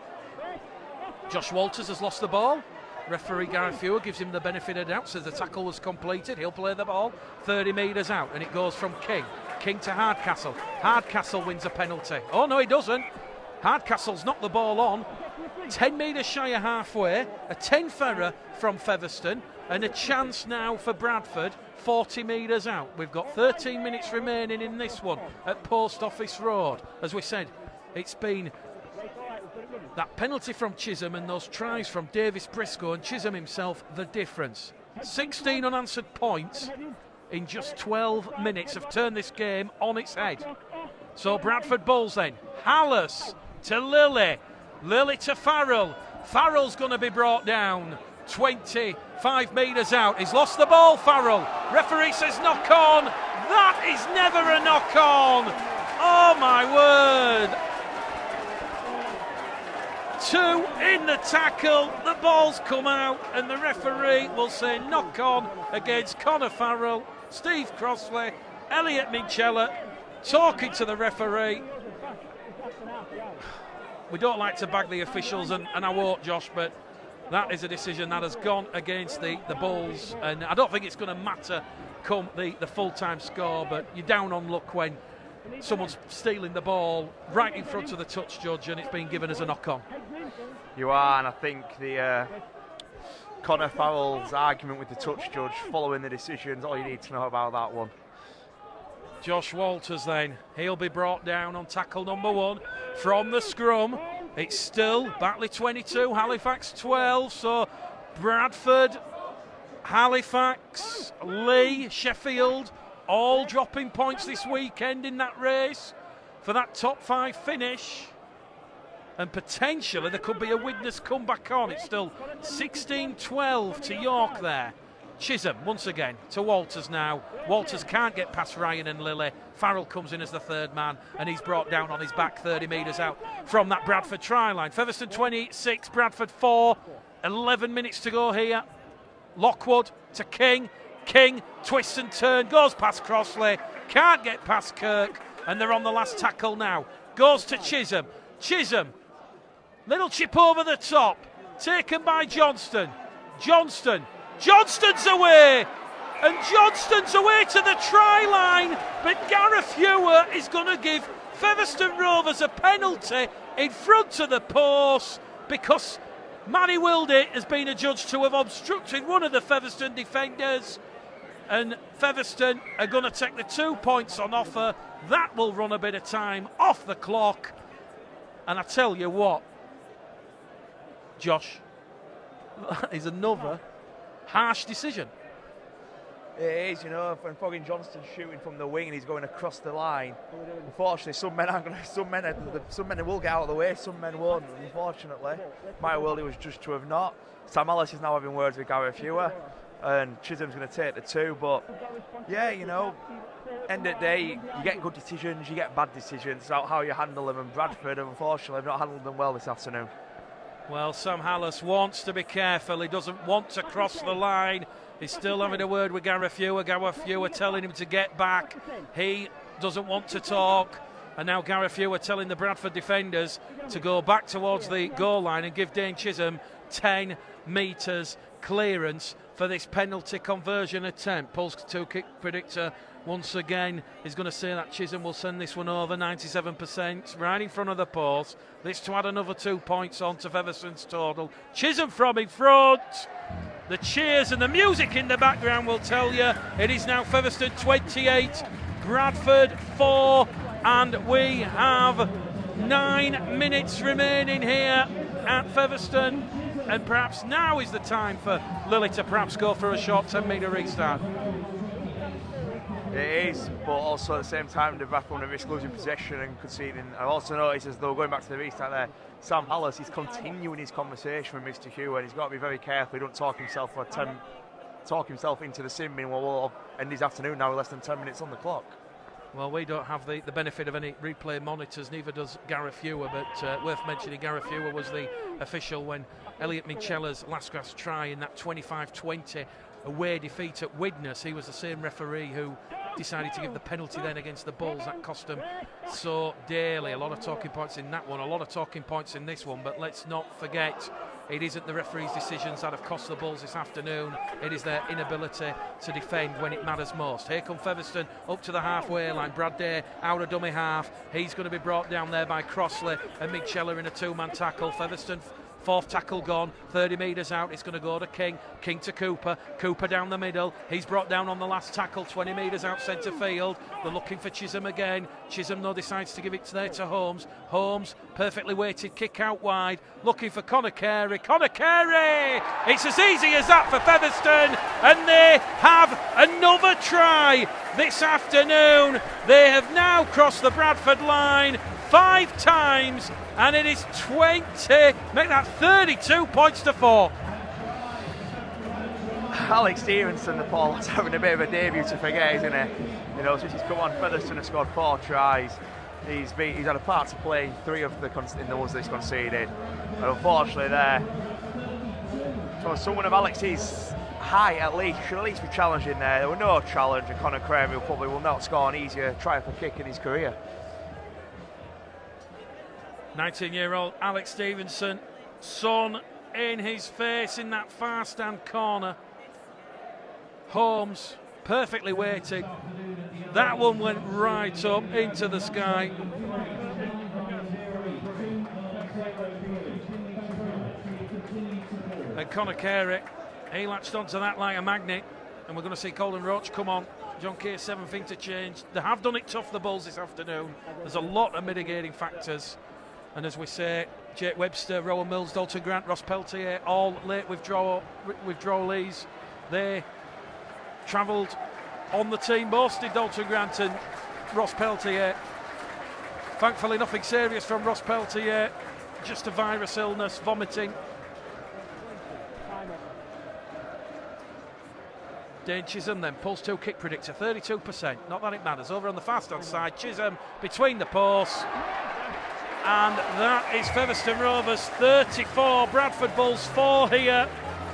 Josh Walters has lost the ball. Referee Gareth Fewer gives him the benefit of the doubt, says the tackle was completed. He'll play the ball 30 metres out, and it goes from King. King to Hardcastle. Hardcastle wins a penalty. Oh, no, he doesn't. Hardcastle's knocked the ball on. 10 metres shy of halfway. A 10-ferrer from Featherstone. And a chance now for Bradford, 40 metres out. We've got 13 minutes remaining in this one at Post Office Road. As we said, it's been that penalty from Chisholm and those tries from Davis Briscoe and Chisholm himself, the difference. 16 unanswered points in just 12 minutes have turned this game on its head. So Bradford Bulls then. Hallis to Lilly. Lilly to Farrell. Farrell's going to be brought down. 25 metres out. He's lost the ball, Farrell. Referee says knock on. That is never a knock on. Oh my word. 2 in the tackle. The ball's come out and the referee will say knock on against Connor Farrell. Steve Crossley, Elliot Minchella talking to the referee. We don't like to bag the officials, and I won't, Josh, but that is a decision that has gone against the Bulls, and I don't think it's going to matter come the full-time score, but you're down on luck when someone's stealing the ball right in front of the touch judge and it's been given as a knock-on. You are, and I think the Connor Farrell's argument with the touch judge following the decisions, all you need to know about that one. Josh Walters then, he'll be brought down on tackle number 1 from the scrum. It's still Batley 22, Halifax 12, so Bradford, Halifax, Leigh, Sheffield, all dropping points this weekend in that race for that top 5 finish. and potentially there could be a Widnes comeback on. It's still 16-12 to York there. Chisholm once again to Walters now. Walters can't get past Ryan and Lilly. Farrell comes in as the third man, and he's brought down on his back 30 metres out from that Bradford try line. Featherstone 26, Bradford 4. 11 minutes to go here. Lockwood to King. King twists and turns, goes past Crossley, can't get past Kirk, and they're on the last tackle now. Goes to Chisholm. Chisholm, little chip over the top, taken by Johnston. Johnston's away, and Johnston's away to the try line, but Gareth Hewer is going to give Featherstone Rovers a penalty in front of the post because Matty Wilde has been adjudged to have obstructed one of the Featherstone defenders, and Featherstone are going to take the 2 points on offer. That will run a bit of time off the clock, and I tell you what, Josh, that is another harsh decision. It is, you know, when Foggin Johnston's shooting from the wing and he's going across the line. Unfortunately, some men will get out of the way, some men won't. Unfortunately, Mike Wilde was judged to have not. Sam Ellis is now having words with Gareth Hewer, and Chisholm's going to take the 2. But yeah, you know, end of the day, you get good decisions, you get bad decisions. It's about how you handle them. And Bradford, unfortunately, have not handled them well this afternoon. Well, Sam Hallis wants to be careful. He doesn't want to cross the line. He's still having a word with Gareth Hewer. Gareth Hewer telling him to get back. He doesn't want to talk. And now Gareth Hewer telling the Bradford defenders to go back towards the goal line and give Dane Chisholm 10 metres clearance for this penalty conversion attempt. Pulse 2 kick predictor once again is going to say that Chisholm will send this one over 97%, right in front of the post. This to add another 2 points on to Featherstone's total. Chisholm from in front. The cheers and the music in the background will tell you it is now Featherstone 28, Bradford 4, and we have 9 minutes remaining here at Featherstone. And perhaps now is the time for Lilly to perhaps go for a short 10-metre restart. It is, but also at the same time, the Bradford want to risk losing possession and conceding. I also noticed, as though going back to the restart there, Sam Hallis is continuing his conversation with Mr. Hewer, and he's got to be very careful he don't talk himself into the sin bin. We'll end his afternoon now with less than 10 minutes on the clock. Well, we don't have the benefit of any replay monitors, neither does Gareth Hewer, but worth mentioning, Gareth Hewer was the official when Elliot Minchella's last grass try in that 25-20 away defeat at Widnes. He was the same referee who decided to give the penalty then against the Bulls. That cost them so dearly. A lot of talking points in that one, a lot of talking points in this one, but let's not forget it isn't the referee's decisions that have cost the Bulls this afternoon. It is their inability to defend when it matters most. Here come Featherstone up to the halfway line. Brad Day out of dummy half. He's going to be brought down there by Crossley and Minchella in a 2-man tackle. Featherstone fourth tackle gone, 30 metres out. It's going to go to King. King to Cooper. Cooper down the middle. He's brought down on the last tackle, 20 metres out centre field. They're looking for Chisholm again. Chisholm, though, decides to give it there to Holmes. Holmes, perfectly weighted kick out wide. Looking for Conor Carey. Conor Carey! It's as easy as that for Featherstone, and they have another try this afternoon. They have now crossed the Bradford line 5 times, and it is 20, make that 32 points to 4. Alex Stevenson, the Paul, is having a bit of a debut to forget, isn't he? You know, since he's come on, Featherstone has scored 4 tries. He's had a part to play in 3 of the ones that he's conceded. And unfortunately there, so someone of Alex's height at least should at least be challenging there. There were no challenge, and Conor Carey probably will not score an easier try for kick in his career. 19-year-old Alex Stevenson, sun in his face in that far stand corner. Holmes, perfectly weighted. That one went right up into the sky. And Conor Carey, he latched onto that like a magnet. And we're going to see Colin Roach come on. John Kay's 7th interchange. They have done it tough, the Bulls, this afternoon. There's a lot of mitigating factors. And as we say, Jake Webster, Rowan Mills, Dalton Grant, Ross Peltier, all late withdrawalees. They travelled on the team, most did Dalton Grant and Ross Peltier. Thankfully, nothing serious from Ross Peltier. just a virus illness, vomiting. Dane Chisholm then pulls 2 kick predictor, 32%. Not that it matters. Over on the fast hand side, Chisholm between the posts. And that is Featherstone Rovers 34, Bradford Bulls 4 here.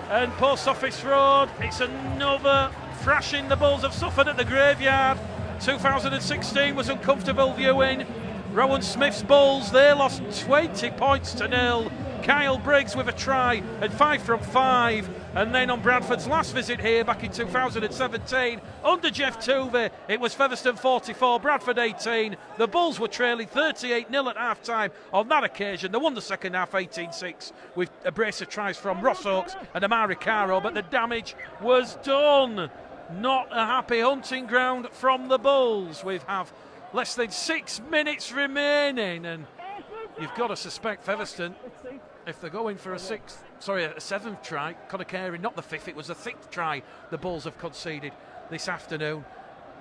And Post Office Road, it's another thrashing the Bulls have suffered at the Graveyard. 2016 was uncomfortable viewing. Rowan Smith's Bulls, they lost 20 points to 0. Kyle Briggs with a try and 5 from 5. And then on Bradford's last visit here back in 2017, under Jeff Tuvey, it was Featherstone 44, Bradford 18. The Bulls were trailing 38-0 at half-time on that occasion. They won the second half 18-6 with a brace of tries from Ross Oakes and Amari Caro, but the damage was done. Not a happy hunting ground from the Bulls. We have less than 6 minutes remaining, and you've got to suspect Featherstone, if they're going for a 7th try, Conor Carey, not the 5th, it was the 6th try the Bulls have conceded this afternoon,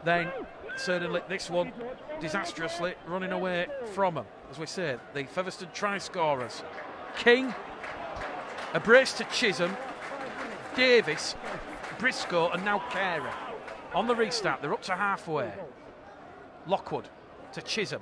then certainly this one disastrously running away from them. As we say, the Featherstone try scorers: King, a brace to Chisholm, Davis, Briscoe, and now Carey. On the restart, they're up to halfway. Lockwood to Chisholm.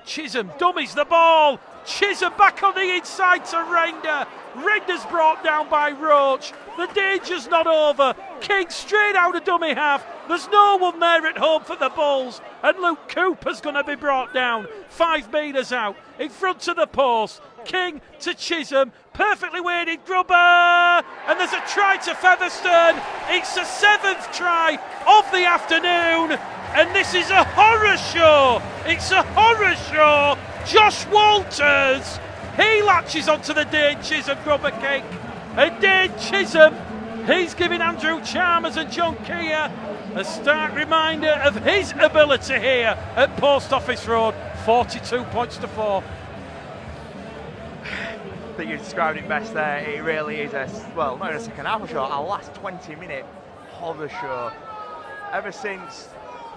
Chisholm dummies the ball. Chisholm back on the inside to Render. Render's brought down by Roach. The danger's not over. King straight out of dummy half. There's no one there at home for the Bulls. And Luke Cooper's going to be brought down 5 metres out in front of the post. King to Chisholm. Perfectly weighted grubber. And there's a try to Featherstone. It's the 7th try of the afternoon. And this is a horror show. It's a horror show. Josh Walters, he latches onto the Dane Chisholm grubber kick. And Dane Chisholm, he's giving Andrew Chalmers and John Keir a stark reminder of his ability here at Post Office Road. 42 points to 4. I think you described it best there. It really is not a second half show, a last 20-minute horror show. Ever since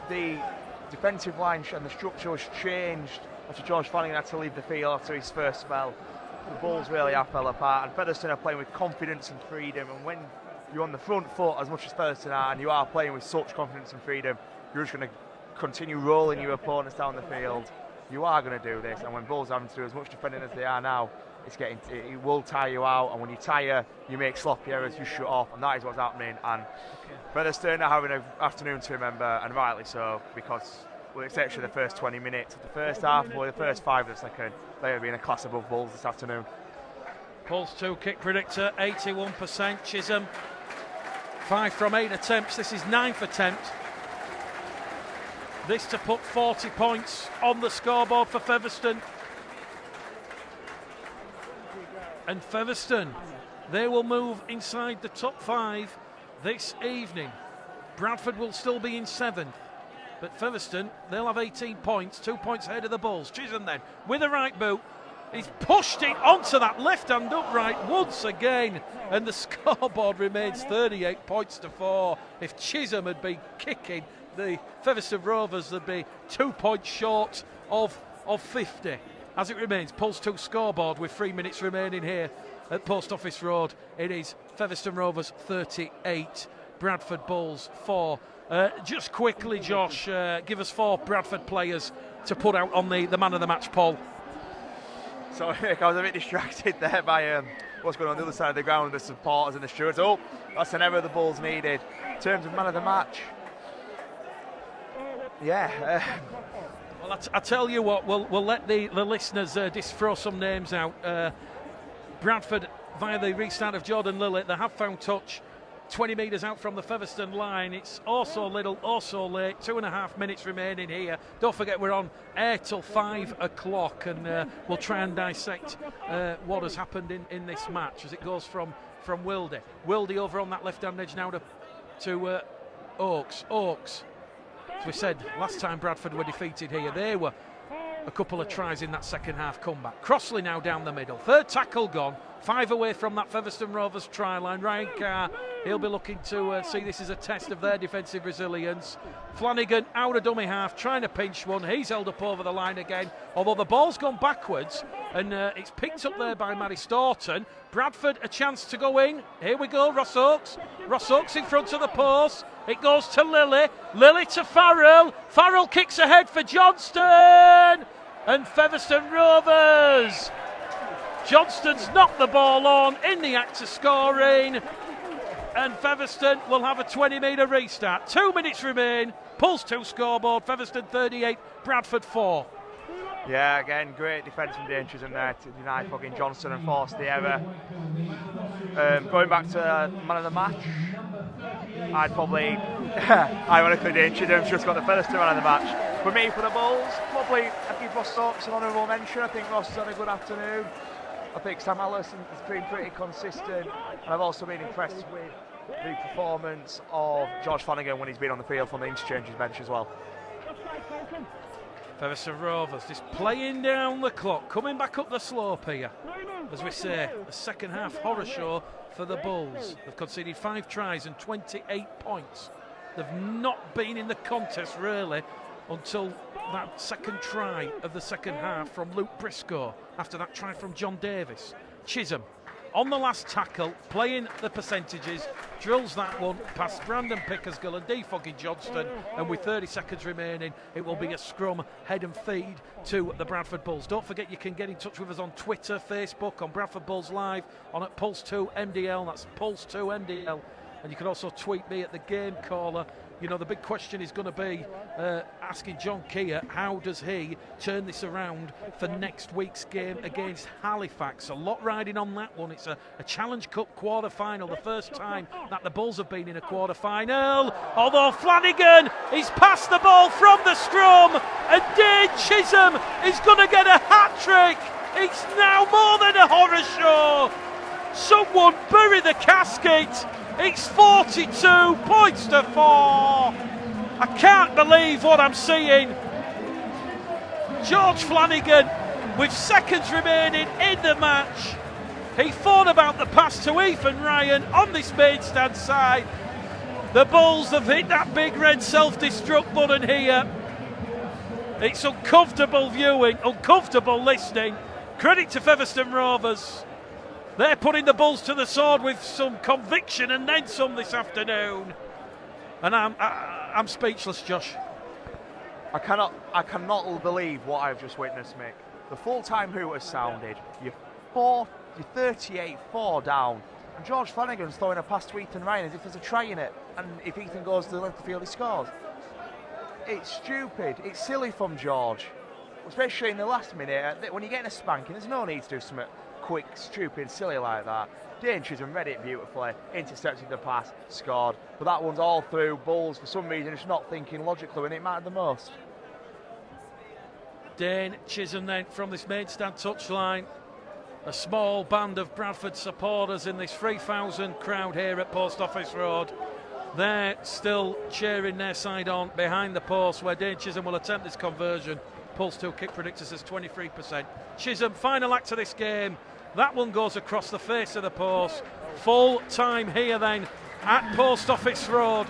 the defensive line and the structure was changed after George Flanagan had to leave the field after his first spell, the Bulls really have fell apart, and Featherstone are playing with confidence and freedom. And when you're on the front foot as much as Featherstone are, and you are playing with such confidence and freedom, you're just going to continue rolling your opponents down the field. You are going to do this, and when Bulls are having to do as much defending as they are now, it will tire you out, and when you tire, you make sloppy errors, you shut off, and that is what's happening. And Featherstone are having an afternoon to remember, and rightly so, because with the exception of the first 20 minutes of the first half, or the first 5 of the second, they have been a class above Bulls this afternoon. Bulls 2 kick predictor, 81%. Chisholm, 5 from 8 attempts. This is 9th attempt. This to put 40 points on the scoreboard for Featherstone. And Featherstone, they will move inside the top 5 this evening. Bradford will still be in 7th. But Featherstone, they'll have 18 points, 2 points ahead of the Bulls. Chisholm then, with the right boot, he's pushed it onto that left-hand upright once again. And the scoreboard remains 38 points to 4. If Chisholm had been kicking, the Featherstone Rovers would be 2 points short of 50. As it remains, Pulse 2 scoreboard with 3 minutes remaining here at Post Office Road. It is Featherstone Rovers 38, Bradford Bulls 4. Just quickly, Josh, give us 4 Bradford players to put out on the man of the match poll. So I was a bit distracted there by what's going on the other side of the ground with the supporters and the stewards. Oh, that's an error the Bulls needed. In terms of man of the match, yeah. Well, I tell you what, we'll let the listeners just throw some names out. Bradford, via the restart of Jordan Lillett, they have found touch 20 metres out from the Featherstone line. It's also little, also late. 2.5 minutes remaining here. Don't forget we're on air till 5 o'clock, and we'll try and dissect what has happened in this match as it goes from Wildy. Wildy over on that left-hand edge now to Oakes. As we said, last time Bradford were defeated here, they were a couple of tries in that second half comeback. Crossley now down the middle. 3rd tackle gone. 5 away from that Featherstone Rovers try line. Ryan Carr, he'll be looking to see this as a test of their defensive resilience. Flanagan out of dummy half, trying to pinch one. He's held up over the line again, although the ball's gone backwards, and it's picked up there by Matty Staunton. Bradford a chance to go in. Here we go, Ross Oakes. Ross Oakes in front of the post. It goes to Lilly. Lilly to Farrell. Farrell kicks ahead for Johnston. And Featherstone Rovers. Johnston's knocked the ball on in the act of scoring. And Featherstone will have a 20-metre restart. 2 minutes remain. Pulse 2 scoreboard. Featherstone 38, Bradford 4. Yeah, again, great defence from Dane Chisholm there to deny fucking Johnston and force the error. Going back to man of the match, I'd probably, ironically, Dane Chisholm's just got the Featherstone man of the match. For me, for the Bulls, probably I'd give Ross Oakes an honourable mention. I think Ross has had a good afternoon. I think Sam Allison has been pretty consistent, and I've also been impressed with the performance of George Flanagan when he's been on the field from the interchanges bench as well. Featherstone Rovers just playing down the clock, coming back up the slope here. As we say, the second half horror show for the Bulls. They've conceded 5 tries and 28 points. They've not been in the contest really until that second try of the second half from Luke Briscoe, after that try from John Davis. Chisholm on the last tackle, playing the percentages, drills that one past Brandon Pickersgill and defogging Johnston, and with 30 seconds remaining, it will be a scrum, head and feed to the Bradford Bulls. Don't forget you can get in touch with us on Twitter, Facebook, on Bradford Bulls Live, on at Pulse2MDL, that's Pulse2MDL, and you can also tweet me at the Game Caller. You know, the big question is going to be asking John Keir, how does he turn this around for next week's game against Halifax? A lot riding on that one. It's a Challenge Cup quarter-final, the first time that the Bulls have been in a quarter-final. Although Flanagan, he's passed the ball from the scrum, and Dane Chisholm is going to get a hat-trick. It's now more than a horror show. Someone bury the casket. It's 42 points to 4. I can't believe what I'm seeing. George Flanagan, with seconds remaining in the match, he thought about the pass to Ethan Ryan on this main stand side. The Bulls have hit that big red self-destruct button here. It's uncomfortable viewing, uncomfortable listening. Credit to Featherstone Rovers. They're putting the Bulls to the sword with some conviction and then some this afternoon. And I'm speechless, Josh. I cannot believe what I've just witnessed, Mick. The full-time hoot has sounded. You're 38-4 down. And George Flanagan's throwing a pass to Ethan Ryan as if there's a try in it. And if Ethan goes to the left of the field, he scores. It's stupid. It's silly from George. Especially in the last minute. When you're getting a spanking, there's no need to do something quick, stupid, silly like that. Dane Chisholm read it beautifully, intercepted the pass, scored. But that one's all through. Bulls, for some reason, just not thinking logically when it mattered the most. Dane Chisholm then from this main stand touchline. A small band of Bradford supporters in this 3,000 crowd here at Post Office Road. They're still cheering their side on behind the post where Dane Chisholm will attempt this conversion. Pulse 2 kick predictor says 23%. Chisholm, final act of this game. That one goes across the face of the post. Full time here then at Post Office Road.